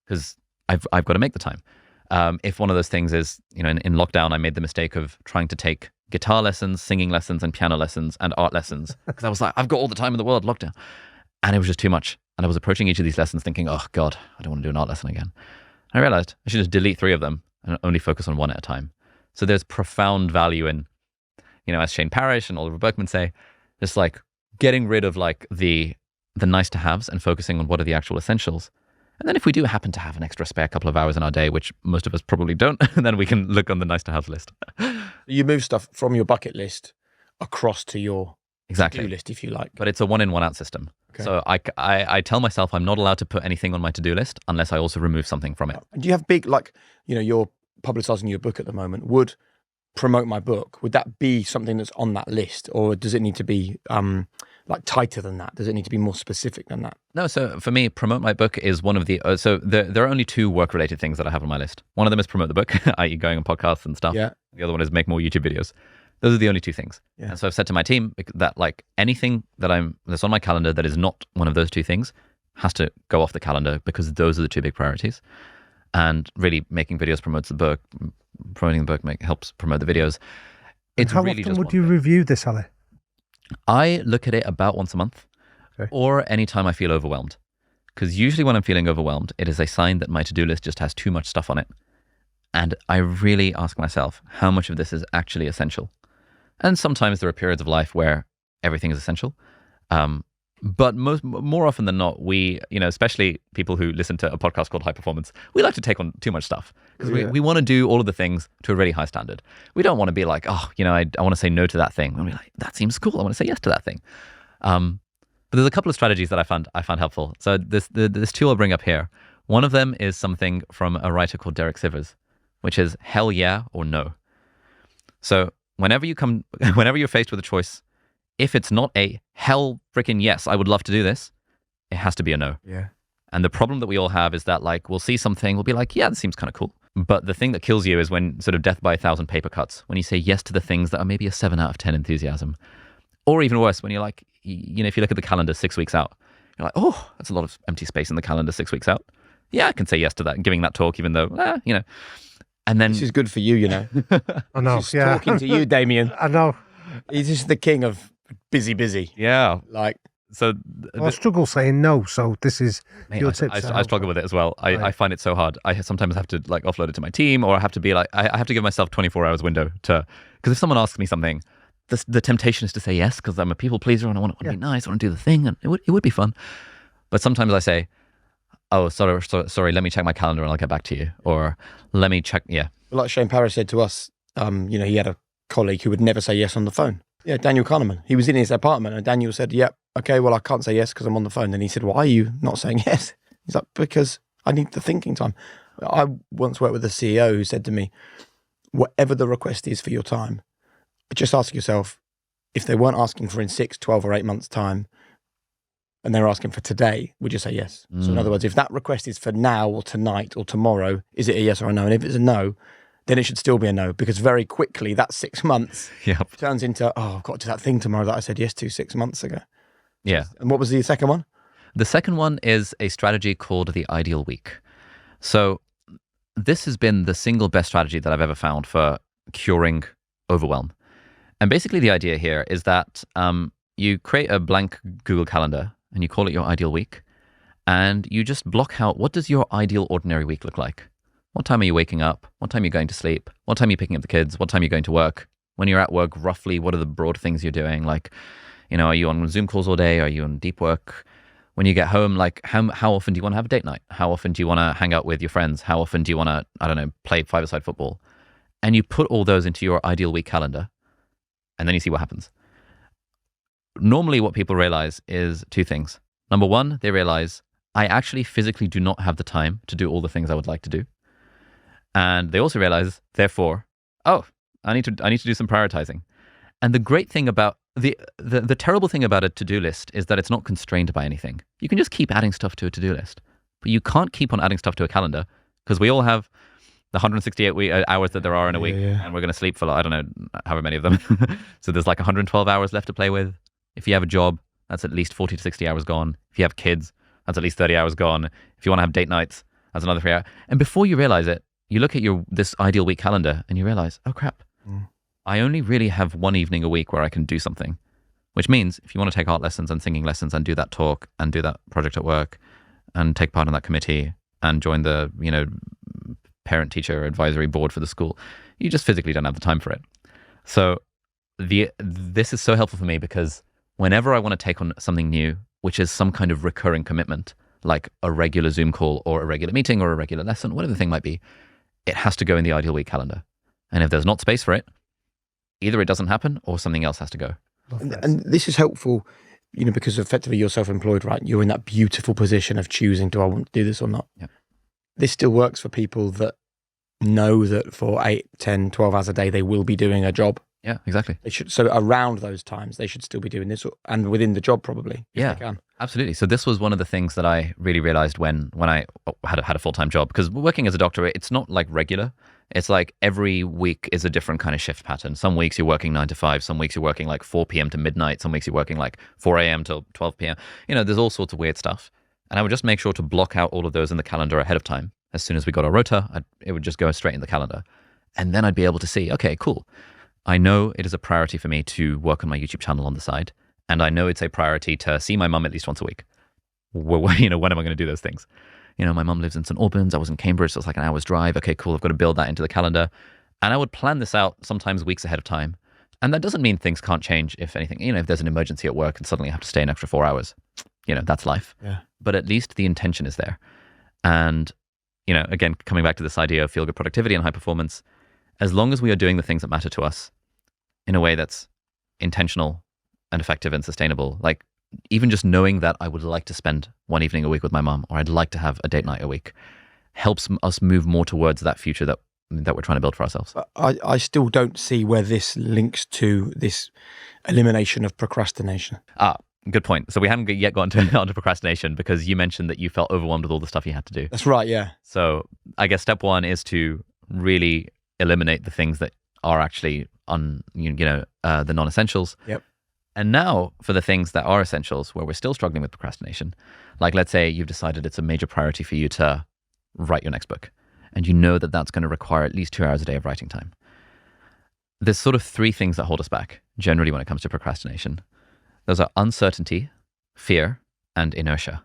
because I've got to make the time. If one of those things is, in lockdown, I made the mistake of trying to take guitar lessons, singing lessons, and piano lessons, and art lessons, because I was like, I've got all the time in the world, lockdown. And it was just too much. And I was approaching each of these lessons thinking, oh God, I don't want to do an art lesson again. And I realized I should just delete 3 of them and only focus on 1 at a time. So there's profound value in, as Shane Parrish and Oliver Burkeman say, just getting rid of the nice to haves and focusing on what are the actual essentials. And then if we do happen to have an extra spare couple of hours in our day, which most of us probably don't, then we can look on the nice to have list. You move stuff from your bucket list across to your to-do list, if you like. But it's a one-in, one-out system. Okay. So I tell myself I'm not allowed to put anything on my to-do list unless I also remove something from it. And do you have big, you're publicizing your book at the moment, would promote my book, would that be something that's on that list, or does it need to be tighter than that? Does it need to be more specific than that? No, so for me, promote my book is one of the, so there are only 2 work-related things that I have on my list. One of them is promote the book, i.e. going on podcasts and stuff. Yeah. The other one is make more YouTube videos. Those are the only 2 things. Yeah. And so I've said to my team that anything that's on my calendar that is not one of those 2 things has to go off the calendar, because those are the 2 big priorities. And really making videos promotes the book, promoting the book helps promote the videos. It's how really often would you review this, Ali? I look at it about once a month, or anytime I feel overwhelmed. Because usually when I'm feeling overwhelmed, it is a sign that my to-do list just has too much stuff on it. And I really ask myself, how much of this is actually essential? And sometimes there are periods of life where everything is essential. But more often than not, we, especially people who listen to a podcast called High Performance, we like to take on too much stuff, because we want to do all of the things to a really high standard. We don't want to be like, I want to say no to that thing. And we're like, that seems cool. I want to say yes to that thing. But there's a couple of strategies that I found helpful. So this 2 I'll bring up here. One of them is something from a writer called Derek Sivers, which is hell yeah or no. So whenever you're faced with a choice, if it's not a hell freaking yes, I would love to do this, it has to be a no. Yeah. And the problem that we all have is that we'll see something, we'll be like, yeah, this seems kind of cool. But the thing that kills you is when sort of death by 1,000 paper cuts, when you say yes to the things that are maybe a 7 out of 10 enthusiasm. Or even worse, when you're if you look at the calendar 6 weeks out, you're like, oh, that's a lot of empty space in the calendar 6 weeks out. Yeah, I can say yes to that, giving that talk, even though, And then this is good for you, I know. She's talking to you, Damien. I know. He's just the king of busy. Yeah. So I struggle saying no. So this is mate, your I, tips. I struggle with it as well. I find it so hard. I sometimes have to like offload it to my team, or I have to be like, I have to give myself 24 hours window to, because if someone asks me something, the temptation is to say yes, because I'm a people pleaser and I want to be nice, I want to do the thing, and it would be fun. But sometimes I say, oh, sorry, let me check my calendar and I'll get back to you. Or let me check, Like Shane Parrish said to us, he had a colleague who would never say yes on the phone. Yeah, Daniel Kahneman. He was in his apartment and Daniel said, yep, okay, well, I can't say yes because I'm on the phone. Then he said, why are you not saying yes? He's like, because I need the thinking time. I once worked with a CEO who said to me, whatever the request is for your time, just ask yourself, if they weren't asking for in 6, 12 or 8 months' time, and they're asking for today, would you say yes? So in other words, if that request is for now or tonight or tomorrow, is it a yes or a no? And if it's a no, then it should still be a no, because very quickly that 6 months turns into, I've got to do that thing tomorrow that I said yes to 6 months ago. Yeah. And what was the second one? The second one is a strategy called the ideal week. So this has been the single best strategy that I've ever found for curing overwhelm. And basically the idea here is that you create a blank Google Calendar and you call it your ideal week. And you just block out, what does your ideal ordinary week look like? What time are you waking up? What time are you going to sleep? What time are you picking up the kids? What time are you going to work? When you're at work, roughly, what are the broad things you're doing? Like, are you on Zoom calls all day? Are you on deep work? When you get home, like how often do you want to have a date night? How often do you want to hang out with your friends? How often do you want to, I don't know, play five-a-side football? And you put all those into your ideal week calendar, and then you see what happens. Normally what people realize is two things. Number one, they realize I actually physically do not have the time to do all the things I would like to do. And they also realize, therefore, I need to do some prioritizing. And the great thing about the terrible thing about a to-do list is that it's not constrained by anything. You can just keep adding stuff to a to-do list, but you can't keep on adding stuff to a calendar, because we all have the 168 hours that there are in a week, and we're going to sleep for, I don't know, however many of them. So there's like 112 hours left to play with. If you have a job, that's at least 40 to 60 hours gone. If you have kids, that's at least 30 hours gone. If you want to have date nights, that's another 3 hours. And before you realize it, you look at this ideal week calendar and you realize, oh crap, I only really have one evening a week where I can do something. Which means if you want to take art lessons and singing lessons and do that talk and do that project at work and take part in that committee and join the, parent-teacher advisory board for the school, you just physically don't have the time for it. So this is so helpful for me, because whenever I want to take on something new, which is some kind of recurring commitment, like a regular Zoom call or a regular meeting or a regular lesson, whatever the thing might be, it has to go in the ideal week calendar. And if there's not space for it, either it doesn't happen or something else has to go. And this is helpful, because effectively you're self-employed, right? You're in that beautiful position of choosing, do I want to do this or not? Yeah. This still works for people that know that for 8, 10, 12 hours a day, they will be doing a job. Yeah, exactly. They should, so around those times, they should still be doing this, and within the job probably, if they can. Absolutely. So this was one of the things that I really realized when I had a full-time job, because working as a doctor, it's not like regular. It's like every week is a different kind of shift pattern. Some weeks you're working 9 to 5. Some weeks you're working like 4 p.m. to midnight. Some weeks you're working like 4 a.m. till 12 p.m. There's all sorts of weird stuff. And I would just make sure to block out all of those in the calendar ahead of time. As soon as we got our rota, it would just go straight in the calendar. And then I'd be able to see, okay, cool. I know it is a priority for me to work on my YouTube channel on the side. And I know it's a priority to see my mum at least once a week. When am I going to do those things? My mum lives in St. Albans. I was in Cambridge, so it's like an hour's drive. Okay, cool. I've got to build that into the calendar. And I would plan this out sometimes weeks ahead of time. And that doesn't mean things can't change if anything. If there's an emergency at work and suddenly I have to stay an extra 4 hours, that's life. Yeah. But at least the intention is there. And, again, coming back to this idea of feel-good productivity and high performance, as long as we are doing the things that matter to us in a way that's intentional and effective and sustainable, like even just knowing that I would like to spend one evening a week with my mom, or I'd like to have a date night a week, helps us move more towards that future that we're trying to build for ourselves. I still don't see where this links to this elimination of procrastination. Good point. So we haven't yet gotten onto procrastination, because you mentioned that you felt overwhelmed with all the stuff you had to do. That's right, yeah. So I guess step one is to really eliminate the things that are actually the non-essentials. Yep. And now for the things that are essentials, where we're still struggling with procrastination, like let's say you've decided it's a major priority for you to write your next book, and you know that that's going to require at least 2 hours a day of writing time. There's sort of 3 things that hold us back generally when it comes to procrastination. Those are uncertainty, fear, and inertia.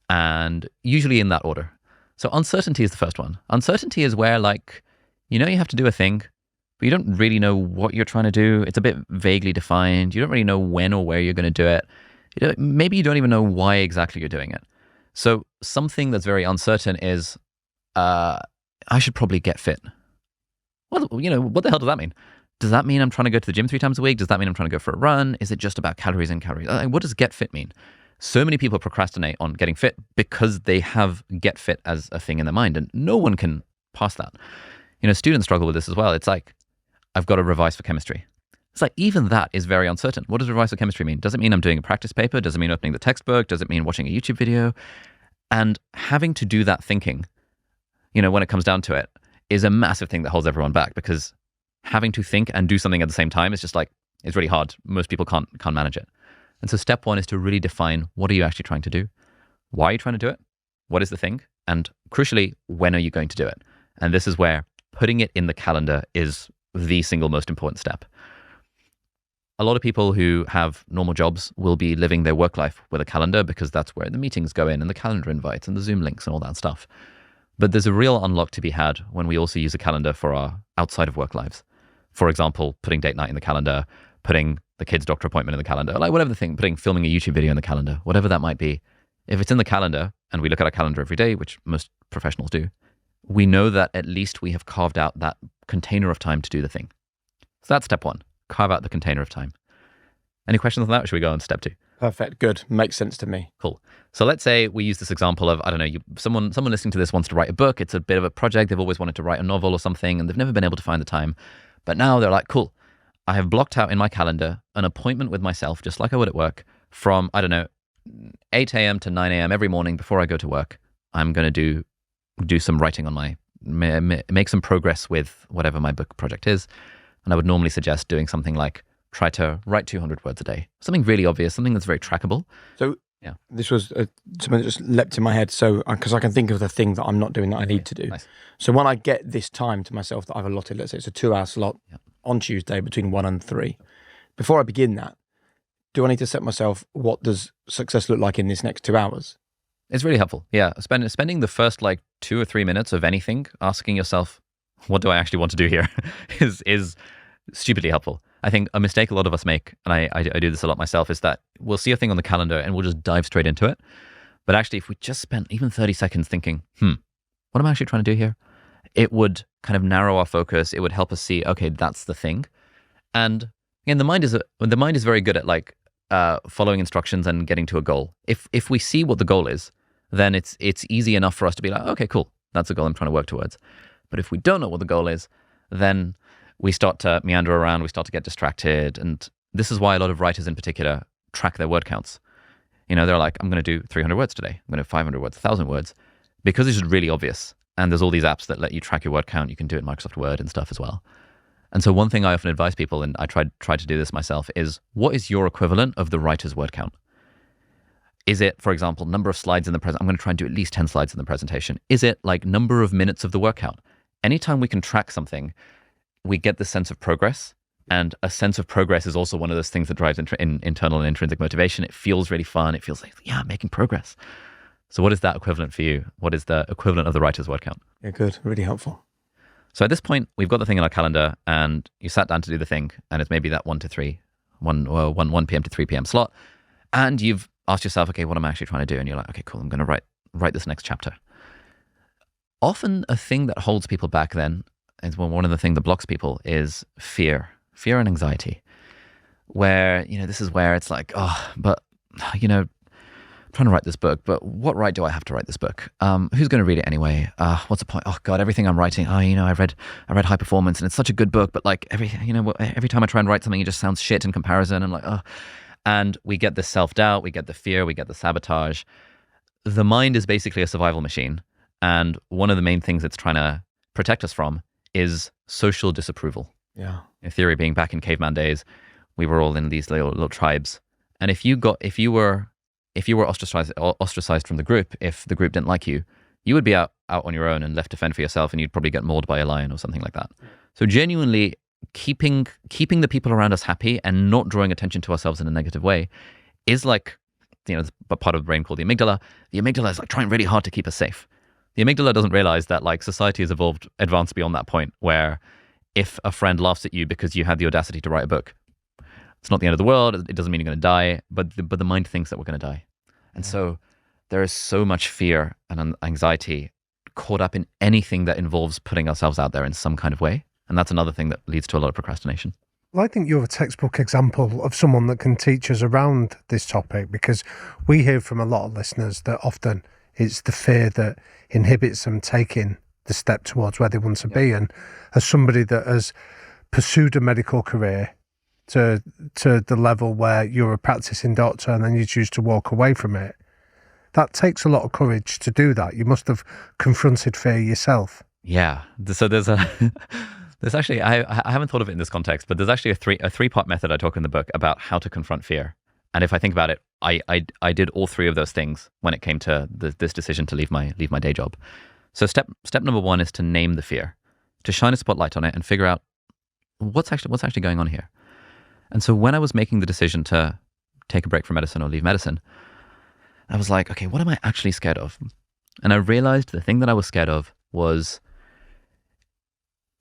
And usually in that order. So uncertainty is the first one. Uncertainty is where you have to do a thing, but you don't really know what you're trying to do. It's a bit vaguely defined. You don't really know when or where you're going to do it. Maybe you don't even know why exactly you're doing it. So something that's very uncertain is, I should probably get fit. Well, what the hell does that mean? Does that mean I'm trying to go to the gym 3 times a week? Does that mean I'm trying to go for a run? Is it just about calories and calories? What does get fit mean? So many people procrastinate on getting fit because they have get fit as a thing in their mind, and no one can pass that. Students struggle with this as well. It's like, I've got to revise for chemistry. It's like, even that is very uncertain. What does revise for chemistry mean? Does it mean I'm doing a practice paper? Does it mean opening the textbook? Does it mean watching a YouTube video? And having to do that thinking, when it comes down to it, is a massive thing that holds everyone back, because having to think and do something at the same time is just it's really hard. Most people can't manage it. And so step one is to really define, what are you actually trying to do? Why are you trying to do it? What is the thing? And crucially, when are you going to do it? And this is where putting it in the calendar is the single most important step. A lot of people who have normal jobs will be living their work life with a calendar, because that's where the meetings go in and the calendar invites and the Zoom links and all that stuff. But there's a real unlock to be had when we also use a calendar for our outside of work lives. For example, putting date night in the calendar, putting the kid's doctor appointment in the calendar, whatever the thing, filming a YouTube video in the calendar, whatever that might be. If it's in the calendar, and we look at our calendar every day, which most professionals do, we know that at least we have carved out that container of time to do the thing. So that's step one, carve out the container of time. Any questions on that, or should we go on step 2? Perfect. Good. Makes sense to me. Cool. So let's say we use this example of, someone listening to this wants to write a book. It's a bit of a project. They've always wanted to write a novel or something, and they've never been able to find the time. But now they're like, cool, I have blocked out in my calendar an appointment with myself, just like I would at work, from, 8 a.m. to 9 a.m. every morning before I go to work. I'm going to do some writing on make some progress with whatever my book project is. And I would normally suggest doing something like, try to write 200 words a day. Something really obvious, something that's very trackable. So yeah, this was something that just leapt in my head. So, because I can think of the thing that I'm not doing that I need to do. Nice. So when I get this time to myself that I've allotted, let's say it's a 2-hour slot on Tuesday between 1 and 3. Before I begin that, do I need to set myself, what does success look like in this next 2 hours? It's really helpful. Yeah. Spending the first 2 or 3 minutes of anything, asking yourself, what do I actually want to do here, is stupidly helpful. I think a mistake a lot of us make, and I do this a lot myself, is that we'll see a thing on the calendar and we'll just dive straight into it. But actually, if we just spent even 30 seconds thinking, what am I actually trying to do here? It would kind of narrow our focus. It would help us see, okay, that's the thing. And again, the mind is very good at following instructions and getting to a goal. If we see what the goal is, then it's easy enough for us to be like, okay, cool, that's the goal I'm trying to work towards. But if we don't know what the goal is, then we start to meander around, we start to get distracted. And this is why a lot of writers in particular track their word counts. They're like, I'm going to do 300 words today. I'm going to do 500 words, 1,000 words, because it's just really obvious. And there's all these apps that let you track your word count. You can do it in Microsoft Word and stuff as well. And so one thing I often advise people, and I try to do this myself, is what is your equivalent of the writer's word count? Is it, for example, number of slides in the present? I'm going to try and do at least 10 slides in the presentation. Is it number of minutes of the workout? Anytime we can track something, we get the sense of progress. And a sense of progress is also one of those things that drives internal and intrinsic motivation. It feels really fun. It feels like, I'm making progress. So what is that equivalent for you? What is the equivalent of the writer's word count? Yeah, good. Really helpful. So at this point, we've got the thing in our calendar, and you sat down to do the thing, and it's maybe that 1 p.m. to 3 p.m. slot. And you've asked yourself, okay, what am I actually trying to do? And you're like, okay, cool, I'm going to write this next chapter. Often a thing that holds people back then, is one of the things that blocks people, is fear and anxiety, where, this is where it's like, but, I'm trying to write this book, but what right do I have to write this book? Who's going to read it anyway? What's the point? Oh God, everything I'm writing, I read High Performance, and it's such a good book, but every time I try and write something, it just sounds shit in comparison. I'm like, and we get the self-doubt, we get the fear, we get the sabotage. The mind is basically a survival machine. And one of the main things it's trying to protect us from is social disapproval. Yeah. In theory, being back in caveman days, we were all in these little tribes. And if you were ostracized from the group, if the group didn't like you, you would be out on your own and left to fend for yourself, and you'd probably get mauled by a lion or something like that. So genuinely keeping the people around us happy and not drawing attention to ourselves in a negative way is there's a part of the brain called the amygdala. The amygdala is like trying really hard to keep us safe. The amygdala doesn't realize that like society has advanced beyond that point where if a friend laughs at you because you had the audacity to write a book, it's not the end of the world. It doesn't mean you're going to die, but the mind thinks that we're going to die. And so there is so much fear and anxiety caught up in anything that involves putting ourselves out there in some kind of way. And that's another thing that leads to a lot of procrastination. Well, I think you're a textbook example of someone that can teach us around this topic, because we hear from a lot of listeners that often it's the fear that inhibits them taking the step towards where they want to be. And as somebody that has pursued a medical career to the level where you're a practicing doctor and then you choose to walk away from it, that takes a lot of courage to do that. You must have confronted fear yourself. Yeah. So there's actually, I haven't thought of it in this context, but there's actually a three-part method I talk in the book about how to confront fear. And if I think about it, I did all three of those things when it came to this decision to leave my day job. So step number one is to name the fear, to shine a spotlight on it and figure out what's actually going on here. And so when I was making the decision to take a break from medicine or leave medicine, I was like, okay, what am I actually scared of? And I realized the thing that I was scared of was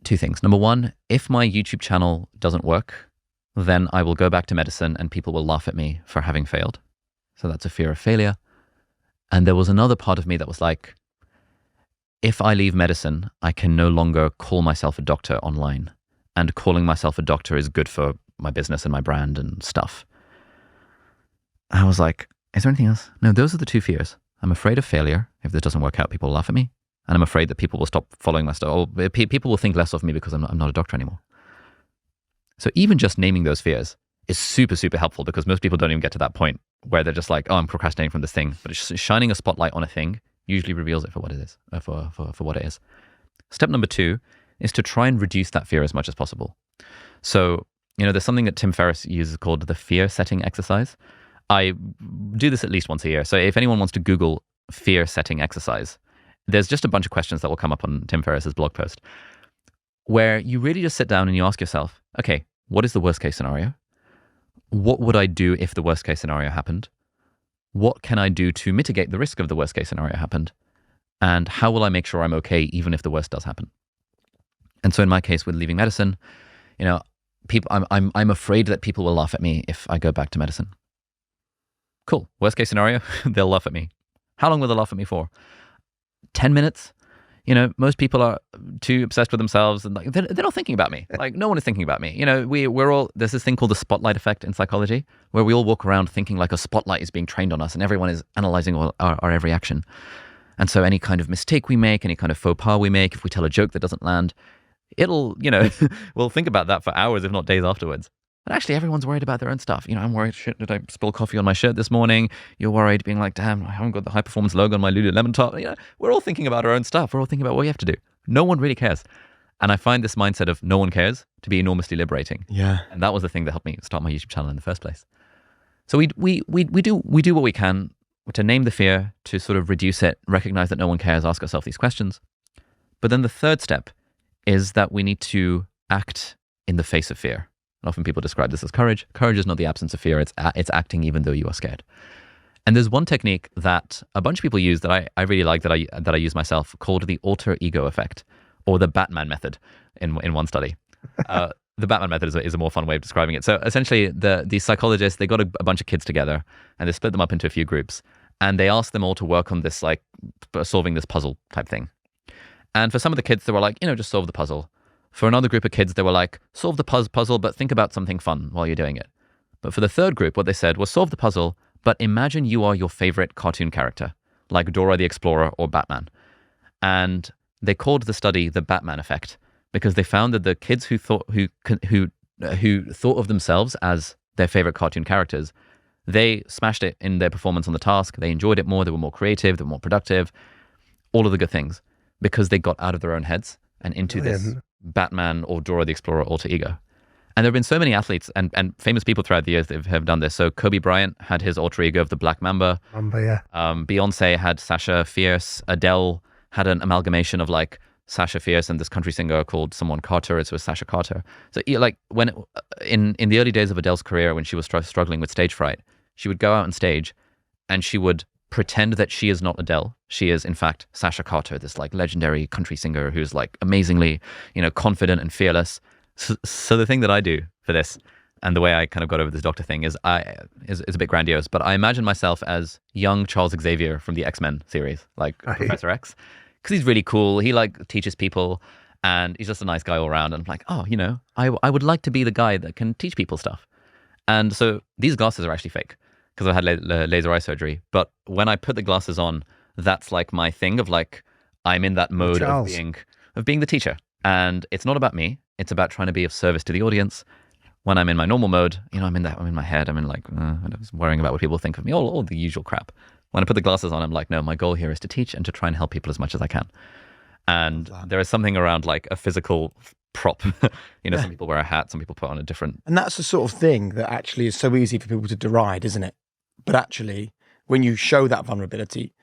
two things. Number one, if my YouTube channel doesn't work, then I will go back to medicine and people will laugh at me for having failed. So that's a fear of failure. And there was another part of me that was like, if I leave medicine, I can no longer call myself a doctor online. And calling myself a doctor is good for my business and my brand and stuff. I was like, is there anything else? No, those are the two fears. I'm afraid of failure. If this doesn't work out, people will laugh at me. And I'm afraid that people will stop following my stuff. Or people will think less of me because I'm not a doctor anymore. So even just naming those fears is super, super helpful, because most people don't even get to that point where they're just like, oh, I'm procrastinating from this thing. But it's shining a spotlight on a thing usually reveals it for what it is, for what it is. Step number two is to try and reduce that fear as much as possible. So, there's something that Tim Ferriss uses called the fear setting exercise. I do this at least once a year. So if anyone wants to Google fear setting exercise, there's just a bunch of questions that will come up on Tim Ferriss's blog post where you really just sit down and you ask yourself, okay, what is the worst case scenario? What would I do if the worst case scenario happened? What can I do to mitigate the risk of the worst case scenario happened? And how will I make sure I'm okay even if the worst does happen? And so in my case with leaving medicine, I'm afraid that people will laugh at me if I go back to medicine. Cool. Worst case scenario, they'll laugh at me. How long will they laugh at me for? 10 minutes? Most people are too obsessed with themselves and like they're not thinking about me. Like no one is thinking about me. We're all, there's this thing called the spotlight effect in psychology where we all walk around thinking like a spotlight is being trained on us and everyone is analyzing our every action. And so any kind of mistake we make, any kind of faux pas we make, if we tell a joke that doesn't land, it'll, we'll think about that for hours, if not days afterwards. But actually, everyone's worried about their own stuff. I'm worried, shit, did I spill coffee on my shirt this morning? You're worried, being like, damn, I haven't got the high performance logo on my Lululemon top. We're all thinking about our own stuff. We're all thinking about what we have to do. No one really cares. And I find this mindset of no one cares to be enormously liberating. Yeah. And that was the thing that helped me start my YouTube channel in the first place. So we do what we can to name the fear, to sort of reduce it, recognize that no one cares, ask ourselves these questions. But then the third step is that we need to act in the face of fear. And often people describe this as courage. Courage is not the absence of fear. It's acting even though you are scared. And there's one technique that a bunch of people use that I really like, that I use myself, called the alter ego effect, or the Batman method in one study. The Batman method is a more fun way of describing it. So essentially, these psychologists, they got a bunch of kids together and they split them up into a few groups. And they asked them all to work on this, like, solving this puzzle type thing. And for some of the kids, they were like, just solve the puzzle. For another group of kids, they were like, solve the puzzle, but think about something fun while you're doing it. But for the third group, what they said was solve the puzzle, but imagine you are your favorite cartoon character, like Dora the Explorer or Batman. And they called the study the Batman effect because they found that the kids who thought of themselves as their favorite cartoon characters, they smashed it in their performance on the task. They enjoyed it more. They were more creative. They were more productive. All of the good things, because they got out of their own heads and into this Batman or Dora the Explorer alter ego. And there have been so many athletes and famous people throughout the years that have done this. So Kobe Bryant had his alter ego of the Black Mamba. Beyonce had Sasha Fierce. Adele had an amalgamation of like Sasha Fierce and this country singer called someone Carter. It was Sasha Carter. So like in the early days of Adele's career, when she was struggling with stage fright, she would go out on stage and she would pretend that she is not Adele. She is, in fact, Sasha Carter, this like legendary country singer who's like amazingly, confident and fearless. So the thing that I do for this, and the way I kind of got over this doctor thing is a bit grandiose, but I imagine myself as young Charles Xavier from the X-Men series, like Professor X, because he's really cool. He like teaches people, and he's just a nice guy all around. And I'm like, oh, I would like to be the guy that can teach people stuff. And so these glasses are actually fake because I had laser eye surgery. But when I put the glasses on, that's like my thing of like, I'm in that mode of being the teacher. And it's not about me. It's about trying to be of service to the audience. When I'm in my normal mode, I'm in my head. I'm in like, I was worrying about what people think of me, all the usual crap. When I put the glasses on, I'm like, no, my goal here is to teach and to try and help people as much as I can. And there is something around like a physical prop. Some people wear a hat, some people put on a different. And that's the sort of thing that actually is so easy for people to deride, isn't it? But actually, when you show that vulnerability,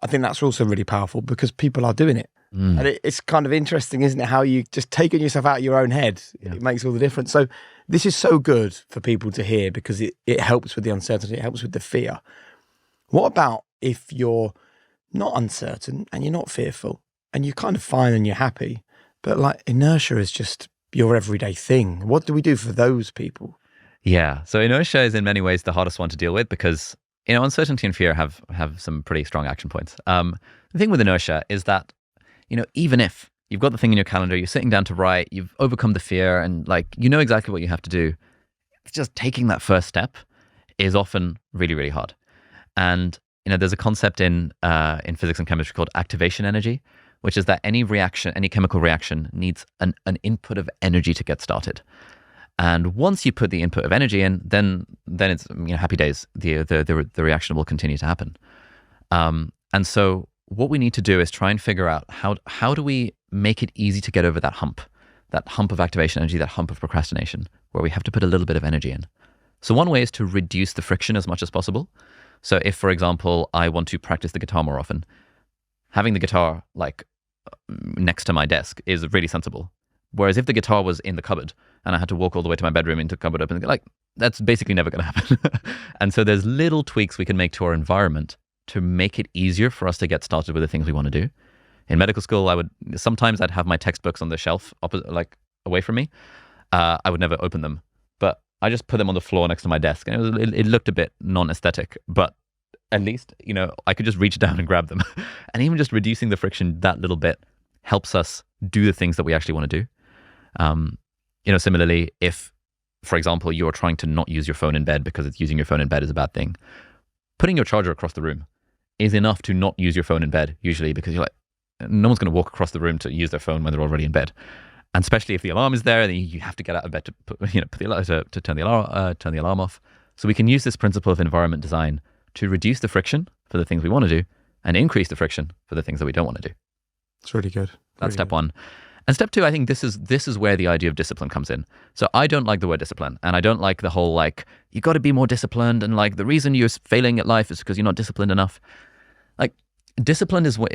I think that's also really powerful because people are doing it. And it's kind of interesting, isn't it? How you just taking yourself out of your own head. Yeah. It makes all the difference. So this is so good for people to hear because it helps with the uncertainty. It helps with the fear. What about if you're not uncertain and you're not fearful and you're kind of fine and you're happy, but like inertia is just your everyday thing? What do we do for those people? Yeah. So inertia is in many ways the hardest one to deal with because, uncertainty and fear have some pretty strong action points. The thing with inertia is that, even if you've got the thing in your calendar, you're sitting down to write, you've overcome the fear and like, exactly what you have to do. It's just taking that first step is often really, really hard. And, there's a concept in physics and chemistry called activation energy, which is that any chemical reaction needs an input of energy to get started. And once you put the input of energy in, then it's happy days. The reaction will continue to happen. And so what we need to do is try and figure out how do we make it easy to get over that hump of activation energy, that hump of procrastination, where we have to put a little bit of energy in. So one way is to reduce the friction as much as possible. So if, for example, I want to practice the guitar more often, having the guitar like next to my desk is really sensible. Whereas if the guitar was in the cupboard and I had to walk all the way to my bedroom into the cupboard open, like that's basically never going to happen. And so there's little tweaks we can make to our environment to make it easier for us to get started with the things we want to do. In medical school, I'd have my textbooks on the shelf away from me. I would never open them, but I just put them on the floor next to my desk, and it looked a bit non-aesthetic, but at least, I could just reach down and grab them. And even just reducing the friction that little bit helps us do the things that we actually want to do. Similarly, if, for example, you're trying to not use your phone in bed because using your phone in bed is a bad thing, putting your charger across the room is enough to not use your phone in bed, usually, because you're like, no one's going to walk across the room to use their phone when they're already in bed. And especially if the alarm is there, then you have to get out of bed to turn the alarm off. So we can use this principle of environment design to reduce the friction for the things we want to do and increase the friction for the things that we don't want to do. It's really good. That's step one. And step two, I think this is where the idea of discipline comes in. So I don't like the word discipline, and I don't like the whole like, you got to be more disciplined, and like the reason you're failing at life is because you're not disciplined enough. Like discipline is when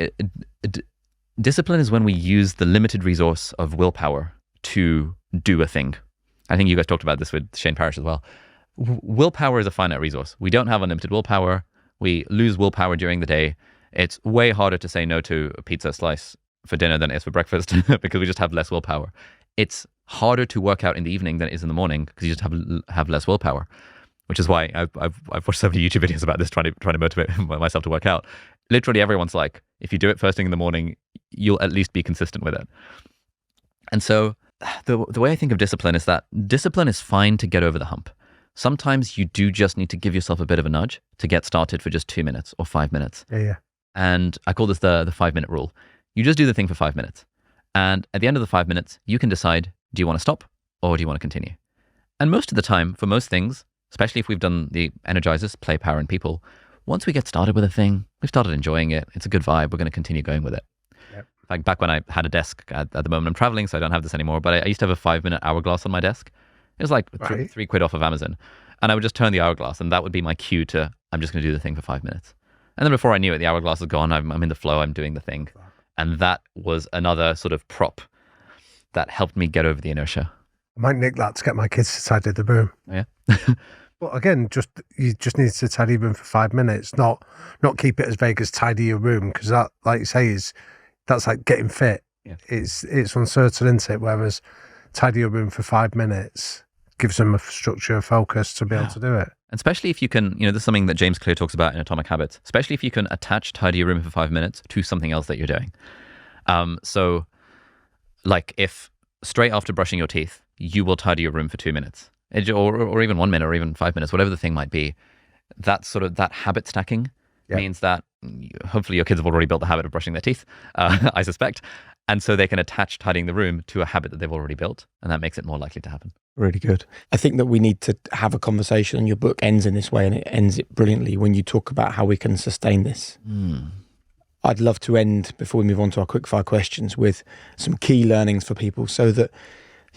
we use the limited resource of willpower to do a thing. I think you guys talked about this with Shane Parrish as well. Willpower is a finite resource. We don't have unlimited willpower. We lose willpower during the day. It's way harder to say no to a pizza slice for dinner than it is for breakfast because we just have less willpower. It's harder to work out in the evening than it is in the morning because you just have less willpower, which is why I've watched so many YouTube videos about this, trying to motivate myself to work out. Literally everyone's like, if you do it first thing in the morning, you'll at least be consistent with it. And so the way I think of discipline is that discipline is fine to get over the hump. Sometimes you do just need to give yourself a bit of a nudge to get started for just 2 minutes or 5 minutes. Yeah. And I call this the 5-minute rule. You just do the thing for 5 minutes. And at the end of the 5 minutes, you can decide, do you want to stop or do you want to continue? And most of the time, for most things, especially if we've done the energizers, play, power, and people, once we get started with a thing, we've started enjoying it. It's a good vibe. We're going to continue going with it. Yep. Like back when I had a desk, at the moment I'm traveling, so I don't have this anymore, but I used to have a 5-minute hourglass on my desk. It was like £3 off of Amazon. And I would just turn the hourglass, and that would be my cue to, I'm just going to do the thing for 5 minutes. And then before I knew it, the hourglass is gone. I'm in the flow. I'm doing the thing. And that was another sort of prop that helped me get over the inertia. I might nick that to get my kids to tidy the room. Yeah. But again, you just need to tidy your room for 5 minutes, not keep it as vague as tidy your room, because that, like you say, that's like getting fit. Yeah. It's uncertain, isn't it? Whereas tidy your room for 5 minutes gives them a structure, a focus to be able to do it. And especially if you can, this is something that James Clear talks about in Atomic Habits, especially if you can attach tidy your room for 5 minutes to something else that you're doing. So like if straight after brushing your teeth, you will tidy your room for 2 minutes. Or even 1 minute or even 5 minutes, whatever the thing might be, that habit stacking means that hopefully your kids have already built the habit of brushing their teeth, I suspect. And so they can attach tidying the room to a habit that they've already built. And that makes it more likely to happen. Really good. I think that we need to have a conversation, and your book ends in this way, and it ends it brilliantly when you talk about how we can sustain this. I'd love to end, before we move on to our quickfire questions, with some key learnings for people so that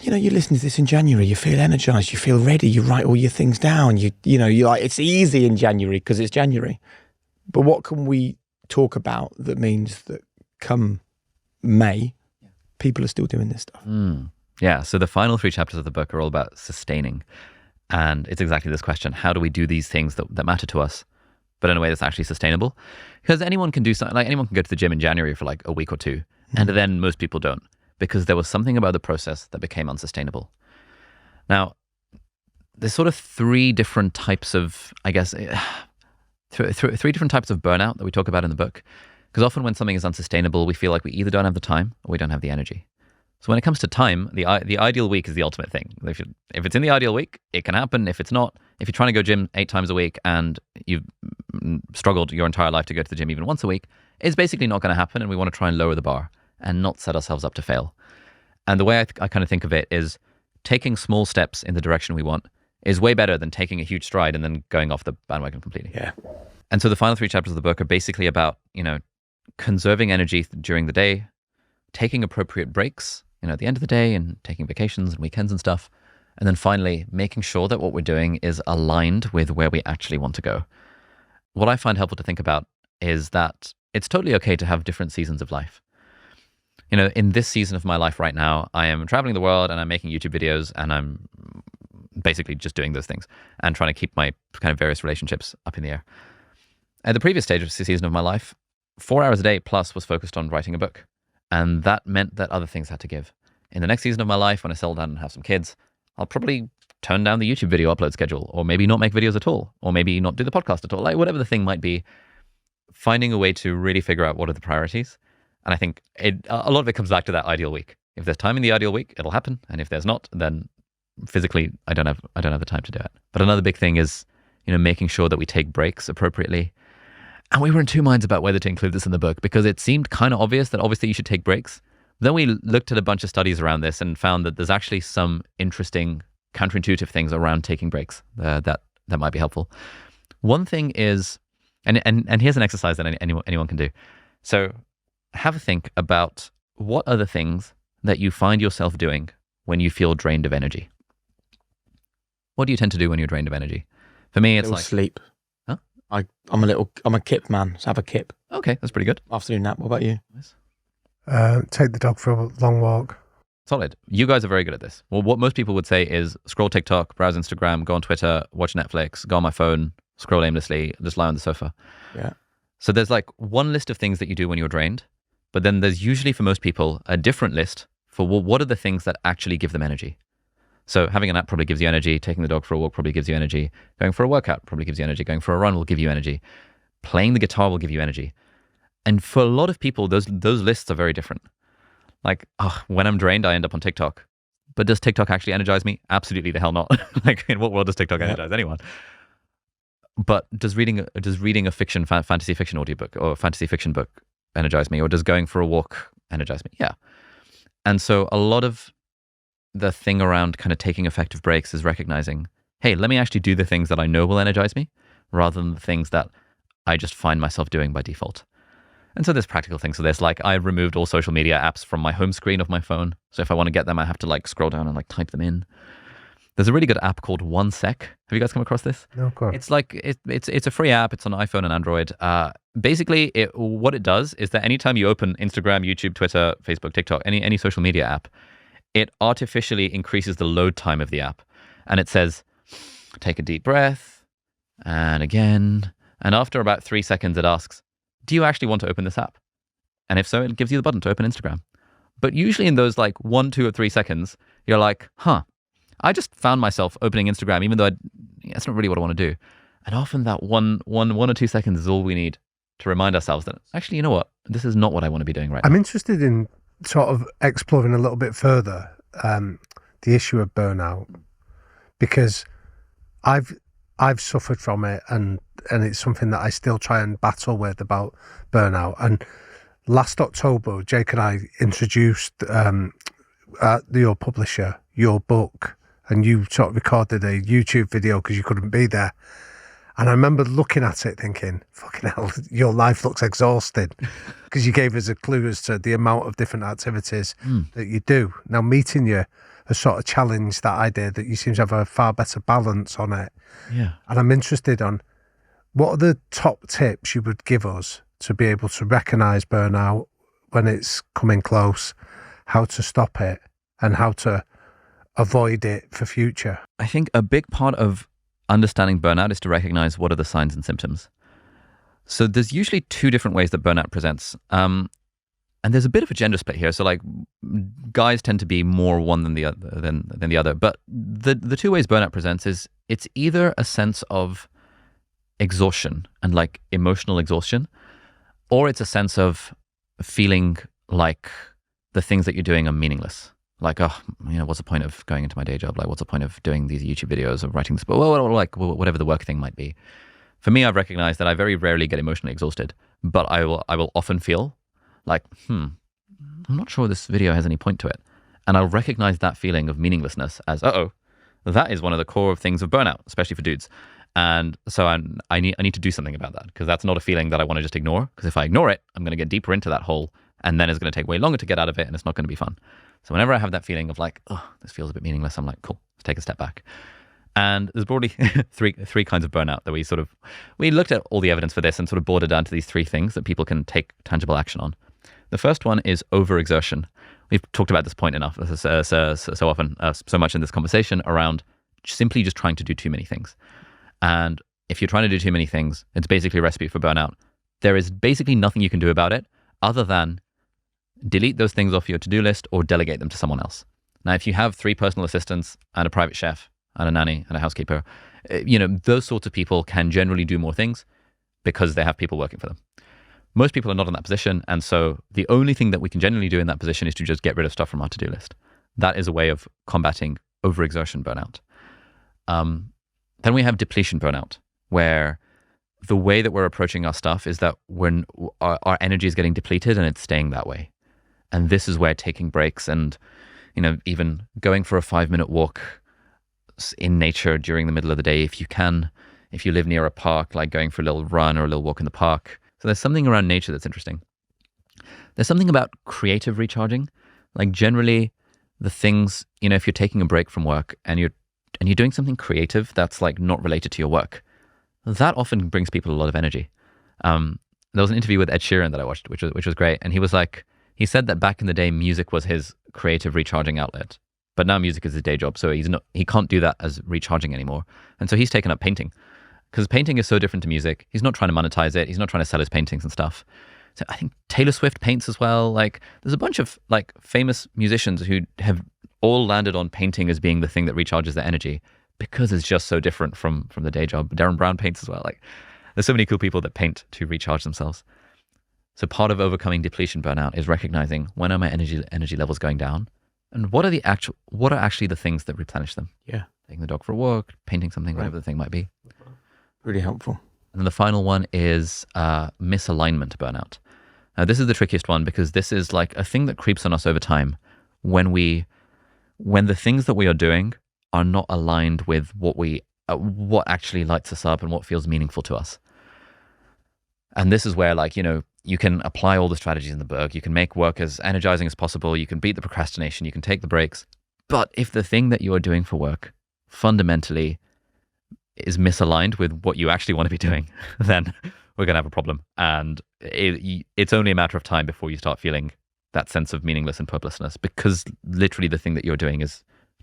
you listen to this in January, you feel energized, you feel ready, you write all your things down, you like, it's easy in January because it's January. But what can we talk about that means that come May, people are still doing this stuff? Yeah, so the final 3 chapters of the book are all about sustaining. And it's exactly this question: how do we do these things that matter to us, but in a way that's actually sustainable? Because anyone can do something, like anyone can go to the gym in January for like a week or 2, and then most people don't, because there was something about the process that became unsustainable. Now, there's sort of 3 different types of, I guess, 3 different types of burnout that we talk about in the book. Because often when something is unsustainable, we feel like we either don't have the time or we don't have the energy. So when it comes to time, the ideal week is the ultimate thing. If it's in the ideal week, it can happen. If it's not, if you're trying to go gym 8 times a week and you've struggled your entire life to go to the gym even once a week, it's basically not going to happen. And we want to try and lower the bar and not set ourselves up to fail. And the way I kind of think of it is taking small steps in the direction we want is way better than taking a huge stride and then going off the bandwagon completely. Yeah. And so the final 3 chapters of the book are basically about, conserving energy during the day, taking appropriate breaks, at the end of the day, and taking vacations and weekends and stuff. And then finally, making sure that what we're doing is aligned with where we actually want to go. What I find helpful to think about is that it's totally okay to have different seasons of life. In this season of my life right now, I am traveling the world and I'm making YouTube videos, and I'm basically just doing those things and trying to keep my kind of various relationships up in the air. At the previous stage of the season of my life, 4 hours a day plus was focused on writing a book. And that meant that other things had to give. In the next season of my life, when I settle down and have some kids, I'll probably turn down the YouTube video upload schedule, or maybe not make videos at all, or maybe not do the podcast at all, like whatever the thing might be. Finding a way to really figure out what are the priorities. And I think a lot of it comes back to that ideal week. If there's time in the ideal week, it'll happen. And if there's not, then physically, I don't have the time to do it. But another big thing is, making sure that we take breaks appropriately. And we were in 2 minds about whether to include this in the book, because it seemed kind of obvious that obviously you should take breaks. Then we looked at a bunch of studies around this and found that there's actually some interesting counterintuitive things around taking breaks that might be helpful. One thing is, and here's an exercise that anyone can do. So have a think about what are the things that you find yourself doing when you feel drained of energy. What do you tend to do when you're drained of energy? For me, it's like sleep. Huh? I'm a kip man, so have a kip. Okay, that's pretty good. Afternoon nap. What about you? Nice. Take the dog for a long walk. Solid. You guys are very good at this. Well, what most people would say is scroll TikTok, browse Instagram, go on Twitter, watch Netflix, go on my phone, scroll aimlessly, just lie on the sofa. Yeah. So there's like one list of things that you do when you're drained, but then there's usually for most people a different list for what are the things that actually give them energy. So having a nap probably gives you energy. Taking the dog for a walk probably gives you energy. Going for a workout probably gives you energy. Going for a run will give you energy. Playing the guitar will give you energy. And for a lot of people, those lists are very different. Like, when I'm drained, I end up on TikTok. But does TikTok actually energize me? Absolutely the hell not. Like, in what world does TikTok energize anyone? But does reading a fantasy fiction audiobook or fantasy fiction book energize me? Or does going for a walk energize me? Yeah. And so a lot of the thing around kind of taking effective breaks is recognizing, hey, let me actually do the things that I know will energize me rather than the things that I just find myself doing by default. And so there's practical things. So there's like, I've removed all social media apps from my home screen of my phone. So if I want to get them, I have to like scroll down and like type them in. There's a really good app called 1 Sec. Have you guys come across this? No, of course. It's like, it's a free app. It's on iPhone and Android. Basically, what it does is that anytime you open Instagram, YouTube, Twitter, Facebook, TikTok, any social media app, it artificially increases the load time of the app. And it says, take a deep breath, and again. And after about 3 seconds, it asks, do you actually want to open this app? And if so, it gives you the button to open Instagram. But usually in those like 1, 2, or 3 seconds, you're like, I just found myself opening Instagram, even though that's not really what I want to do. And often that one or 2 seconds is all we need to remind ourselves that actually, you know what? This is not what I want to be doing right now. I'm interested in sort of exploring a little bit further the issue of burnout, because I've suffered from it, and it's something that I still try and battle with about burnout. And last October, Jake and I introduced your publisher, your book, and you sort of recorded a YouTube video because you couldn't be there. And I remember looking at it thinking, fucking hell, your life looks exhausting, because you gave us a clue as to the amount of different activities that you do. Now, meeting you has sort of challenged that idea that you seem to have a far better balance on it. Yeah. And I'm interested on what are the top tips you would give us to be able to recognise burnout when it's coming close, how to stop it, and how to avoid it for future. I think a big part of understanding burnout is to recognize what are the signs and symptoms. So there's usually 2 different ways that burnout presents. And there's a bit of a gender split here. So like guys tend to be more one than the other. But the 2 ways burnout presents is it's either a sense of exhaustion and like emotional exhaustion, or it's a sense of feeling like the things that you're doing are meaningless. Like, what's the point of going into my day job? Like, what's the point of doing these YouTube videos or writing this book? Well, whatever the work thing might be. For me, I've recognized that I very rarely get emotionally exhausted, but I will often feel like, I'm not sure this video has any point to it. And I'll recognize that feeling of meaninglessness as, that is one of the core things of burnout, especially for dudes. And so I need to do something about that, because that's not a feeling that I want to just ignore. Because if I ignore it, I'm going to get deeper into that hole, and then it's going to take way longer to get out of it, and it's not going to be fun. So whenever I have that feeling of like, this feels a bit meaningless, I'm like, cool, let's take a step back. And there's broadly three kinds of burnout that we looked at all the evidence for this and sort of boiled it down to these 3 things that people can take tangible action on. The first one is overexertion. We've talked about this point enough, so often, so much in this conversation around simply just trying to do too many things. And if you're trying to do too many things, it's basically a recipe for burnout. There is basically nothing you can do about it other than delete those things off your to-do list or delegate them to someone else. Now, if you have 3 personal assistants and a private chef and a nanny and a housekeeper, those sorts of people can generally do more things because they have people working for them. Most people are not in that position, and so the only thing that we can generally do in that position is to just get rid of stuff from our to-do list. That is a way of combating overexertion burnout. Then we have depletion burnout, where the way that we're approaching our stuff is that when our energy is getting depleted and it's staying that way. And this is where taking breaks and, even going for a 5-minute walk in nature during the middle of the day, if you can, if you live near a park, like going for a little run or a little walk in the park. So there's something around nature that's interesting. There's something about creative recharging. Like generally the things, if you're taking a break from work and you're doing something creative that's like not related to your work, that often brings people a lot of energy. There was an interview with Ed Sheeran that I watched, which was great. And he said that back in the day, music was his creative recharging outlet, but now music is his day job. So he can't do that as recharging anymore. And so he's taken up painting, because painting is so different to music. He's not trying to monetize it. He's not trying to sell his paintings and stuff. So I think Taylor Swift paints as well. Like there's a bunch of like famous musicians who have all landed on painting as being the thing that recharges their energy, because it's just so different from the day job. Darren Brown paints as well. Like there's so many cool people that paint to recharge themselves. So part of overcoming depletion burnout is recognizing when are my energy levels going down, and what are actually the things that replenish them. Yeah. Taking the dog for a walk, painting something, whatever the thing might be. Really helpful. And then the final one is misalignment burnout. Now this is the trickiest one, because this is like a thing that creeps on us over time when the things that we are doing are not aligned with what actually lights us up and what feels meaningful to us. And this is where you can apply all the strategies in the book. You can make work as energizing as possible. You can beat the procrastination. You can take the breaks. But if the thing that you are doing for work fundamentally is misaligned with what you actually want to be doing, then we're going to have a problem. And it's only a matter of time before you start feeling that sense of meaningless and purposelessness, because literally the thing that you're doing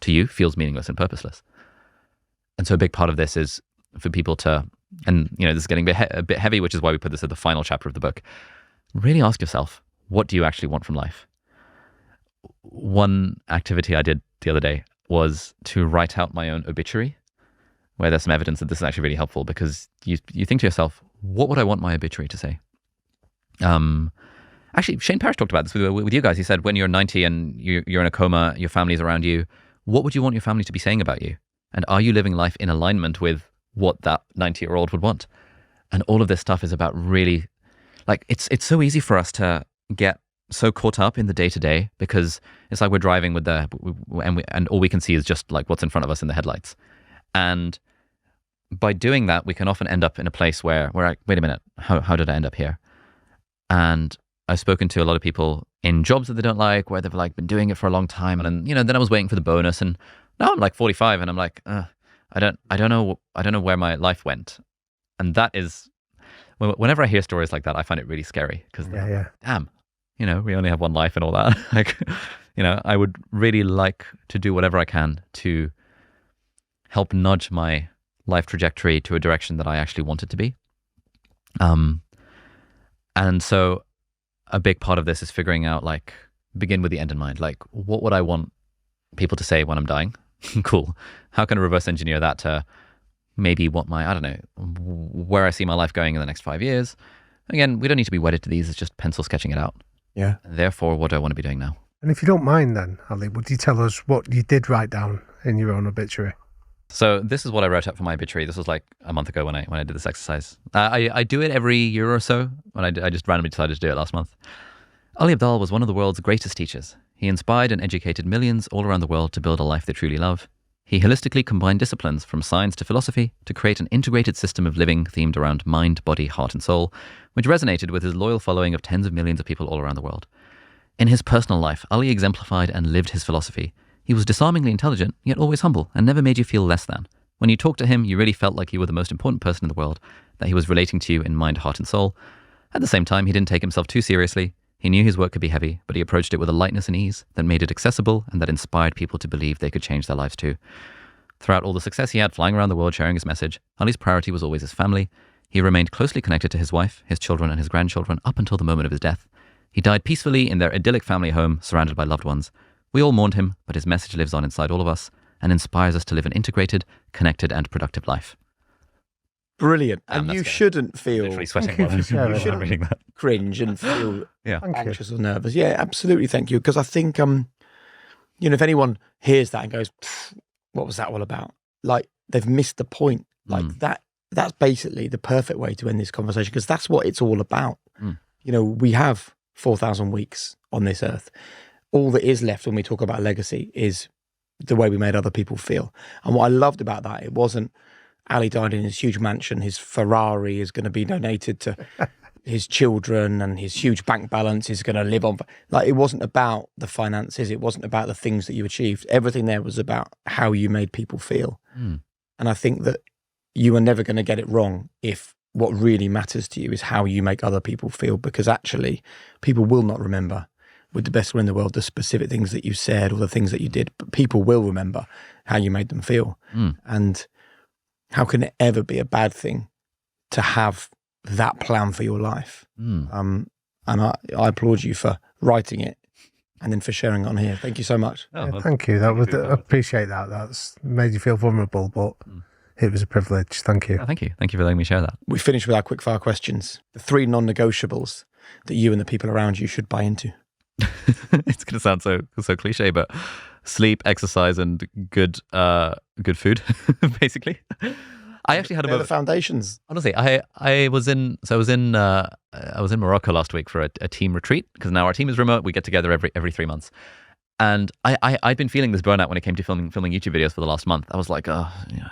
to you feels meaningless and purposeless. And so a big part of this is for people to, and this is getting a bit heavy, which is why we put this at the final chapter of the book. Really ask yourself, what do you actually want from life? One activity I did the other day was to write out my own obituary, where there's some evidence that this is actually really helpful, because you think to yourself, what would I want my obituary to say? Actually, Shane Parrish talked about this with you guys. He said, when you're 90 and you're in a coma, your family's around you, what would you want your family to be saying about you? And are you living life in alignment with what that 90-year-old would want? And all of this stuff is about really, like, it's so easy for us to get so caught up in the day-to-day, because it's like we're driving with and all we can see is just like what's in front of us in the headlights. And by doing that, we can often end up in a place where we're like, wait a minute, how did I end up here? And I've spoken to a lot of people in jobs that they don't like, where they've like been doing it for a long time. And then I was waiting for the bonus, and now I'm like 45 and I'm like, I don't know where my life went. And that is, whenever I hear stories like that, I find it really scary, because damn, we only have one life and all that. Like, I would really like to do whatever I can to help nudge my life trajectory to a direction that I actually want it to be. And so a big part of this is figuring out, like, begin with the end in mind. Like, what would I want people to say when I'm dying? Cool. How can I reverse engineer that to maybe what where I see my life going in the next 5 years? Again, we don't need to be wedded to these. It's just pencil sketching it out. Yeah. And therefore, what do I want to be doing now? And if you don't mind then, Ali, would you tell us what you did write down in your own obituary? So this is what I wrote up for my obituary. This was like a month ago when I did this exercise. I do it every year or so. I just randomly decided to do it last month. Ali Abdaal was one of the world's greatest teachers. He inspired and educated millions all around the world to build a life they truly love. He holistically combined disciplines from science to philosophy to create an integrated system of living themed around mind, body, heart, and soul, which resonated with his loyal following of tens of millions of people all around the world. In his personal life, Ali exemplified and lived his philosophy. He was disarmingly intelligent, yet always humble, and never made you feel less than. When you talked to him, you really felt like you were the most important person in the world, that he was relating to you in mind, heart, and soul. At the same time, he didn't take himself too seriously. He knew his work could be heavy, but he approached it with a lightness and ease that made it accessible and that inspired people to believe they could change their lives too. Throughout all the success he had flying around the world sharing his message, Ali's priority was always his family. He remained closely connected to his wife, his children, and his grandchildren up until the moment of his death. He died peacefully in their idyllic family home, surrounded by loved ones. We all mourned him, but his message lives on inside all of us and inspires us to live an integrated, connected, and productive life. Brilliant. And you shouldn't feel... Literally sweating while I'm reading that. Cringe and feel Yeah. anxious or nervous. Yeah, absolutely. Thank you. Because I think, if anyone hears that and goes, what was that all about? Like, they've missed the point. Like that's basically the perfect way to end this conversation, because that's what it's all about. We have 4,000 weeks on this earth. All that is left when we talk about legacy is the way we made other people feel. And what I loved about that, it wasn't Ali died in his huge mansion, his Ferrari is going to be donated to his children, and his huge bank balance is going to live on. Like, it wasn't about the finances. It wasn't about the things that you achieved. Everything there was about how you made people feel. And I think that you are never going to get it wrong if what really matters to you is how you make other people feel, because actually people will not remember, with the best will in the world, the specific things that you said or the things that you did, but people will remember how you made them feel. And how can it ever be a bad thing to have that plan for your life? And I applaud you for writing it and then for sharing it on here. Thank you so much. Thank you. I appreciate that. That's made you feel vulnerable, but it was a privilege. Thank you. Oh, thank you. Thank you for letting me share that. We finished with our quickfire questions. The 3 non-negotiables that you and the people around you should buy into. It's going to sound so cliche, but sleep, exercise, and good food, basically. I actually had the foundations. Honestly, I was in Morocco last week for a team retreat, because now our team is remote. We get together every 3 months, and I'd been feeling this burnout when it came to filming YouTube videos for the last month. I was like, I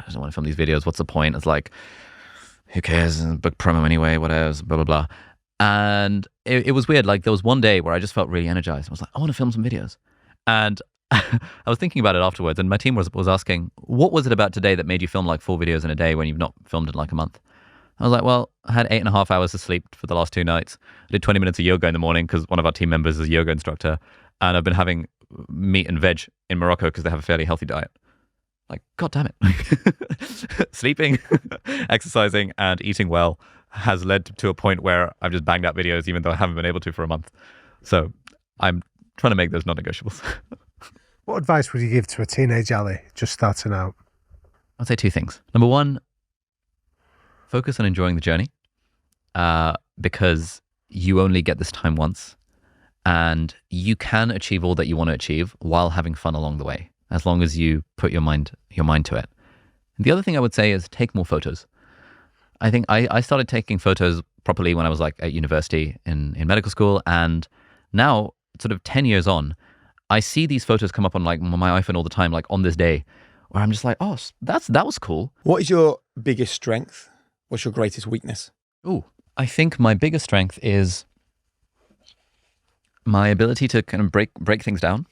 don't want to film these videos. What's the point? It's like, who cares? Book promo anyway. What else? Blah blah blah. And it was weird. Like, there was one day where I just felt really energized. I was like, I want to film some videos. And I was thinking about it afterwards, and my team was asking, what was it about today that made you film like 4 videos in a day when you've not filmed in like a month? I was like, well, I had 8.5 hours of sleep for the last 2 nights. I did 20 minutes of yoga in the morning because one of our team members is a yoga instructor. And I've been having meat and veg in Morocco because they have a fairly healthy diet. Like, God damn it. Sleeping, exercising, and eating well has led to a point where I've just banged out videos even though I haven't been able to for a month. So I'm trying to make those non-negotiables. What advice would you give to a teenage Ali just starting out? I'd say two things. Number one, focus on enjoying the journey, because you only get this time once, and you can achieve all that you want to achieve while having fun along the way, as long as you put your mind to it. And the other thing I would say is take more photos. I think I started taking photos properly when I was like at university in medical school, and now sort of 10 years on, I see these photos come up on like my iPhone all the time, like on this day, where I'm just like, oh, that was cool. What is your biggest strength? What's your greatest weakness? Ooh, I think my biggest strength is my ability to kind of break things down.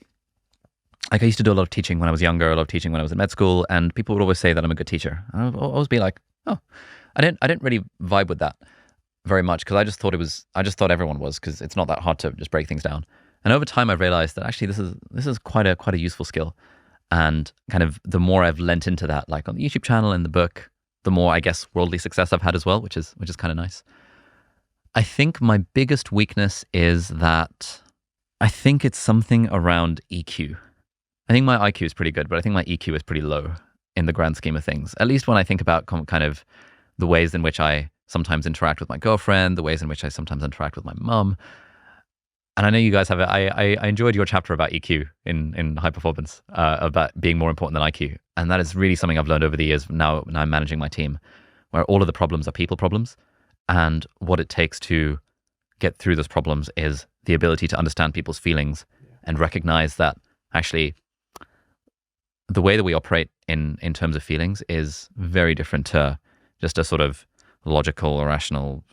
Like I used to do a lot of teaching when I was younger, a lot of teaching when I was in med school, and people would always say that I'm a good teacher. And I'd always be like, oh, I didn't really vibe with that very much, because I just thought everyone was, because it's not that hard to just break things down. And over time, I've realized that actually this is quite a useful skill. And kind of the more I've lent into that, like on the YouTube channel and the book, the more, I guess, worldly success I've had as well, which is kind of nice. I think my biggest weakness is that I think it's something around EQ. I think my IQ is pretty good, but I think my EQ is pretty low in the grand scheme of things. At least when I think about kind of the ways in which I sometimes interact with my girlfriend, the ways in which I sometimes interact with my mum. And I know you guys have it. I enjoyed your chapter about EQ in high performance, about being more important than IQ. And that is really something I've learned over the years now I'm managing my team, where all of the problems are people problems. And what it takes to get through those problems is the ability to understand people's feelings and recognize that actually the way that we operate in terms of feelings is very different to just a sort of logical or rational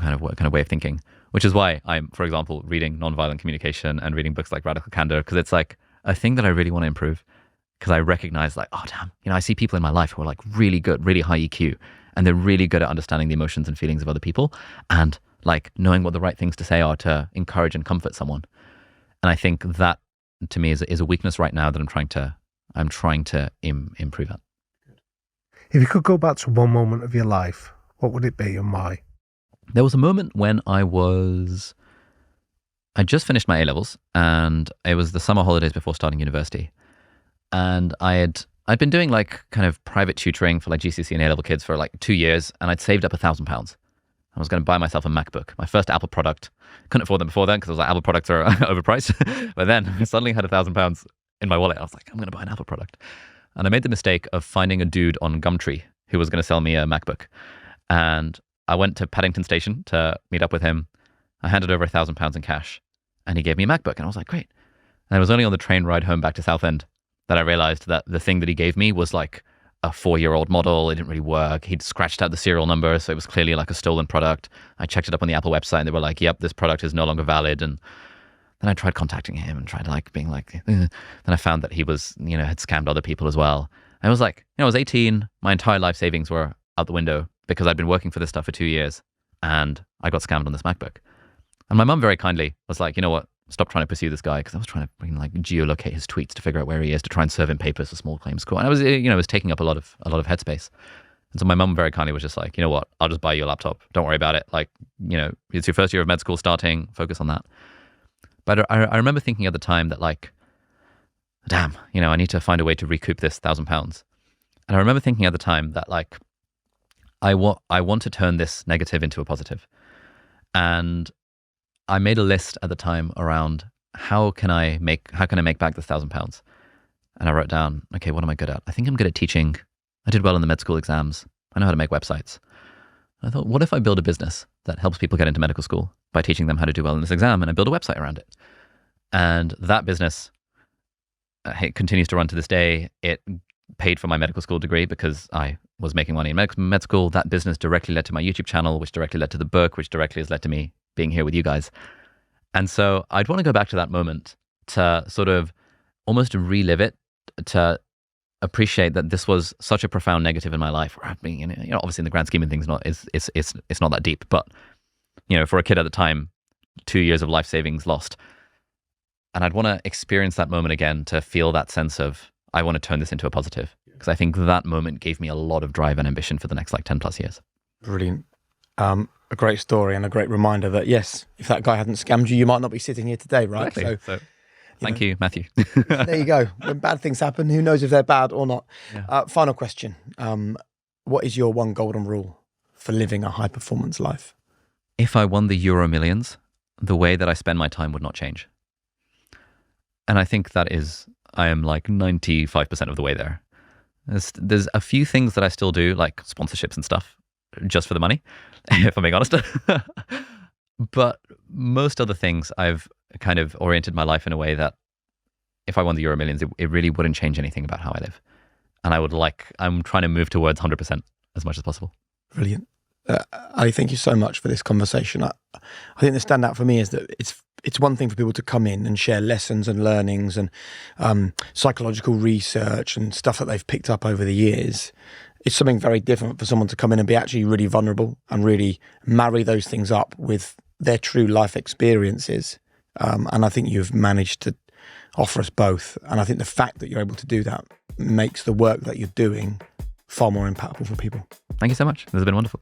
kind of way of thinking, which is why I'm, for example, reading nonviolent communication and reading books like Radical Candor, because it's like a thing that I really want to improve, because I recognize like, oh damn, I see people in my life who are like really good, really high EQ, and they're really good at understanding the emotions and feelings of other people and like knowing what the right things to say are to encourage and comfort someone. And I think that to me is a weakness right now that I'm trying to improve at. If you could go back to one moment of your life, what would it be and why? There was a moment when I just finished my A-levels, and it was the summer holidays before starting university. And I'd been doing like kind of private tutoring for like GCSE and A-level kids for like 2 years, and I'd saved up £1,000. I was going to buy myself a MacBook, my first Apple product. Couldn't afford them before then because I was like, Apple products are overpriced. But then I suddenly had £1,000 in my wallet. I was like, I'm going to buy an Apple product. And I made the mistake of finding a dude on Gumtree who was going to sell me a MacBook. And I went to Paddington Station to meet up with him. I handed over £1,000 in cash, and he gave me a MacBook. And I was like, great. And it was only on the train ride home back to Southend that I realized that the thing that he gave me was like a 4-year-old model. It didn't really work. He'd scratched out the serial number, so it was clearly like a stolen product. I checked it up on the Apple website, and they were like, yep, this product is no longer valid. And then I tried contacting him and tried like being like, then I found that he was, had scammed other people as well. And I was like, I was 18. My entire life savings were out the window because I'd been working for this stuff for 2 years, and I got scammed on this MacBook. And my mum very kindly was like, you know what? Stop trying to pursue this guy, because I was trying to like geolocate his tweets to figure out where he is to try and serve him papers for small claims court. And I was, it was taking up a lot of headspace. And so my mum very kindly was just like, you know what? I'll just buy you a laptop. Don't worry about it. Like, it's your first year of med school starting. Focus on that. But I remember thinking at the time that like, damn, I need to find a way to recoup this £1,000. And I remember thinking at the time that like, I want to turn this negative into a positive. And I made a list at the time around how can I make back this £1,000? And I wrote down, okay, what am I good at? I think I'm good at teaching. I did well in the med school exams. I know how to make websites. I thought, what if I build a business that helps people get into medical school by teaching them how to do well in this exam, and I build a website around it? And that business it continues to run to this day. It paid for my medical school degree because I was making money in med school. That business directly led to my YouTube channel, which directly led to the book, which directly has led to me being here with you guys. And so I'd want to go back to that moment to sort of almost relive it, to appreciate that this was such a profound negative in my life. Where I've been, obviously in the grand scheme of things, it's not that deep. But for a kid at the time, 2 years of life savings lost, and I'd want to experience that moment again to feel that sense of I want to turn this into a positive. because I think that moment gave me a lot of drive and ambition for the next like 10 plus years. Brilliant. A great story and a great reminder that, yes, if that guy hadn't scammed you, you might not be sitting here today, right? Exactly. So thank you, Matthew. There you go. When bad things happen, who knows if they're bad or not? Yeah. Final question. What is your one golden rule for living a high performance life? If I won the Euro Millions, the way that I spend my time would not change. And I think I am like 95% of the way there. There's a few things that I still do, like sponsorships and stuff, just for the money, if I'm being honest. But most other things, I've kind of oriented my life in a way that if I won the Euro Millions, it really wouldn't change anything about how I live. And I'm trying to move towards 100% as much as possible. Brilliant. Ali, thank you so much for this conversation. I think the standout for me is that it's one thing for people to come in and share lessons and learnings and psychological research and stuff that they've picked up over the years. It's something very different for someone to come in and be actually really vulnerable and really marry those things up with their true life experiences. And I think you've managed to offer us both. And I think the fact that you're able to do that makes the work that you're doing far more impactful for people. Thank you so much. This has been wonderful.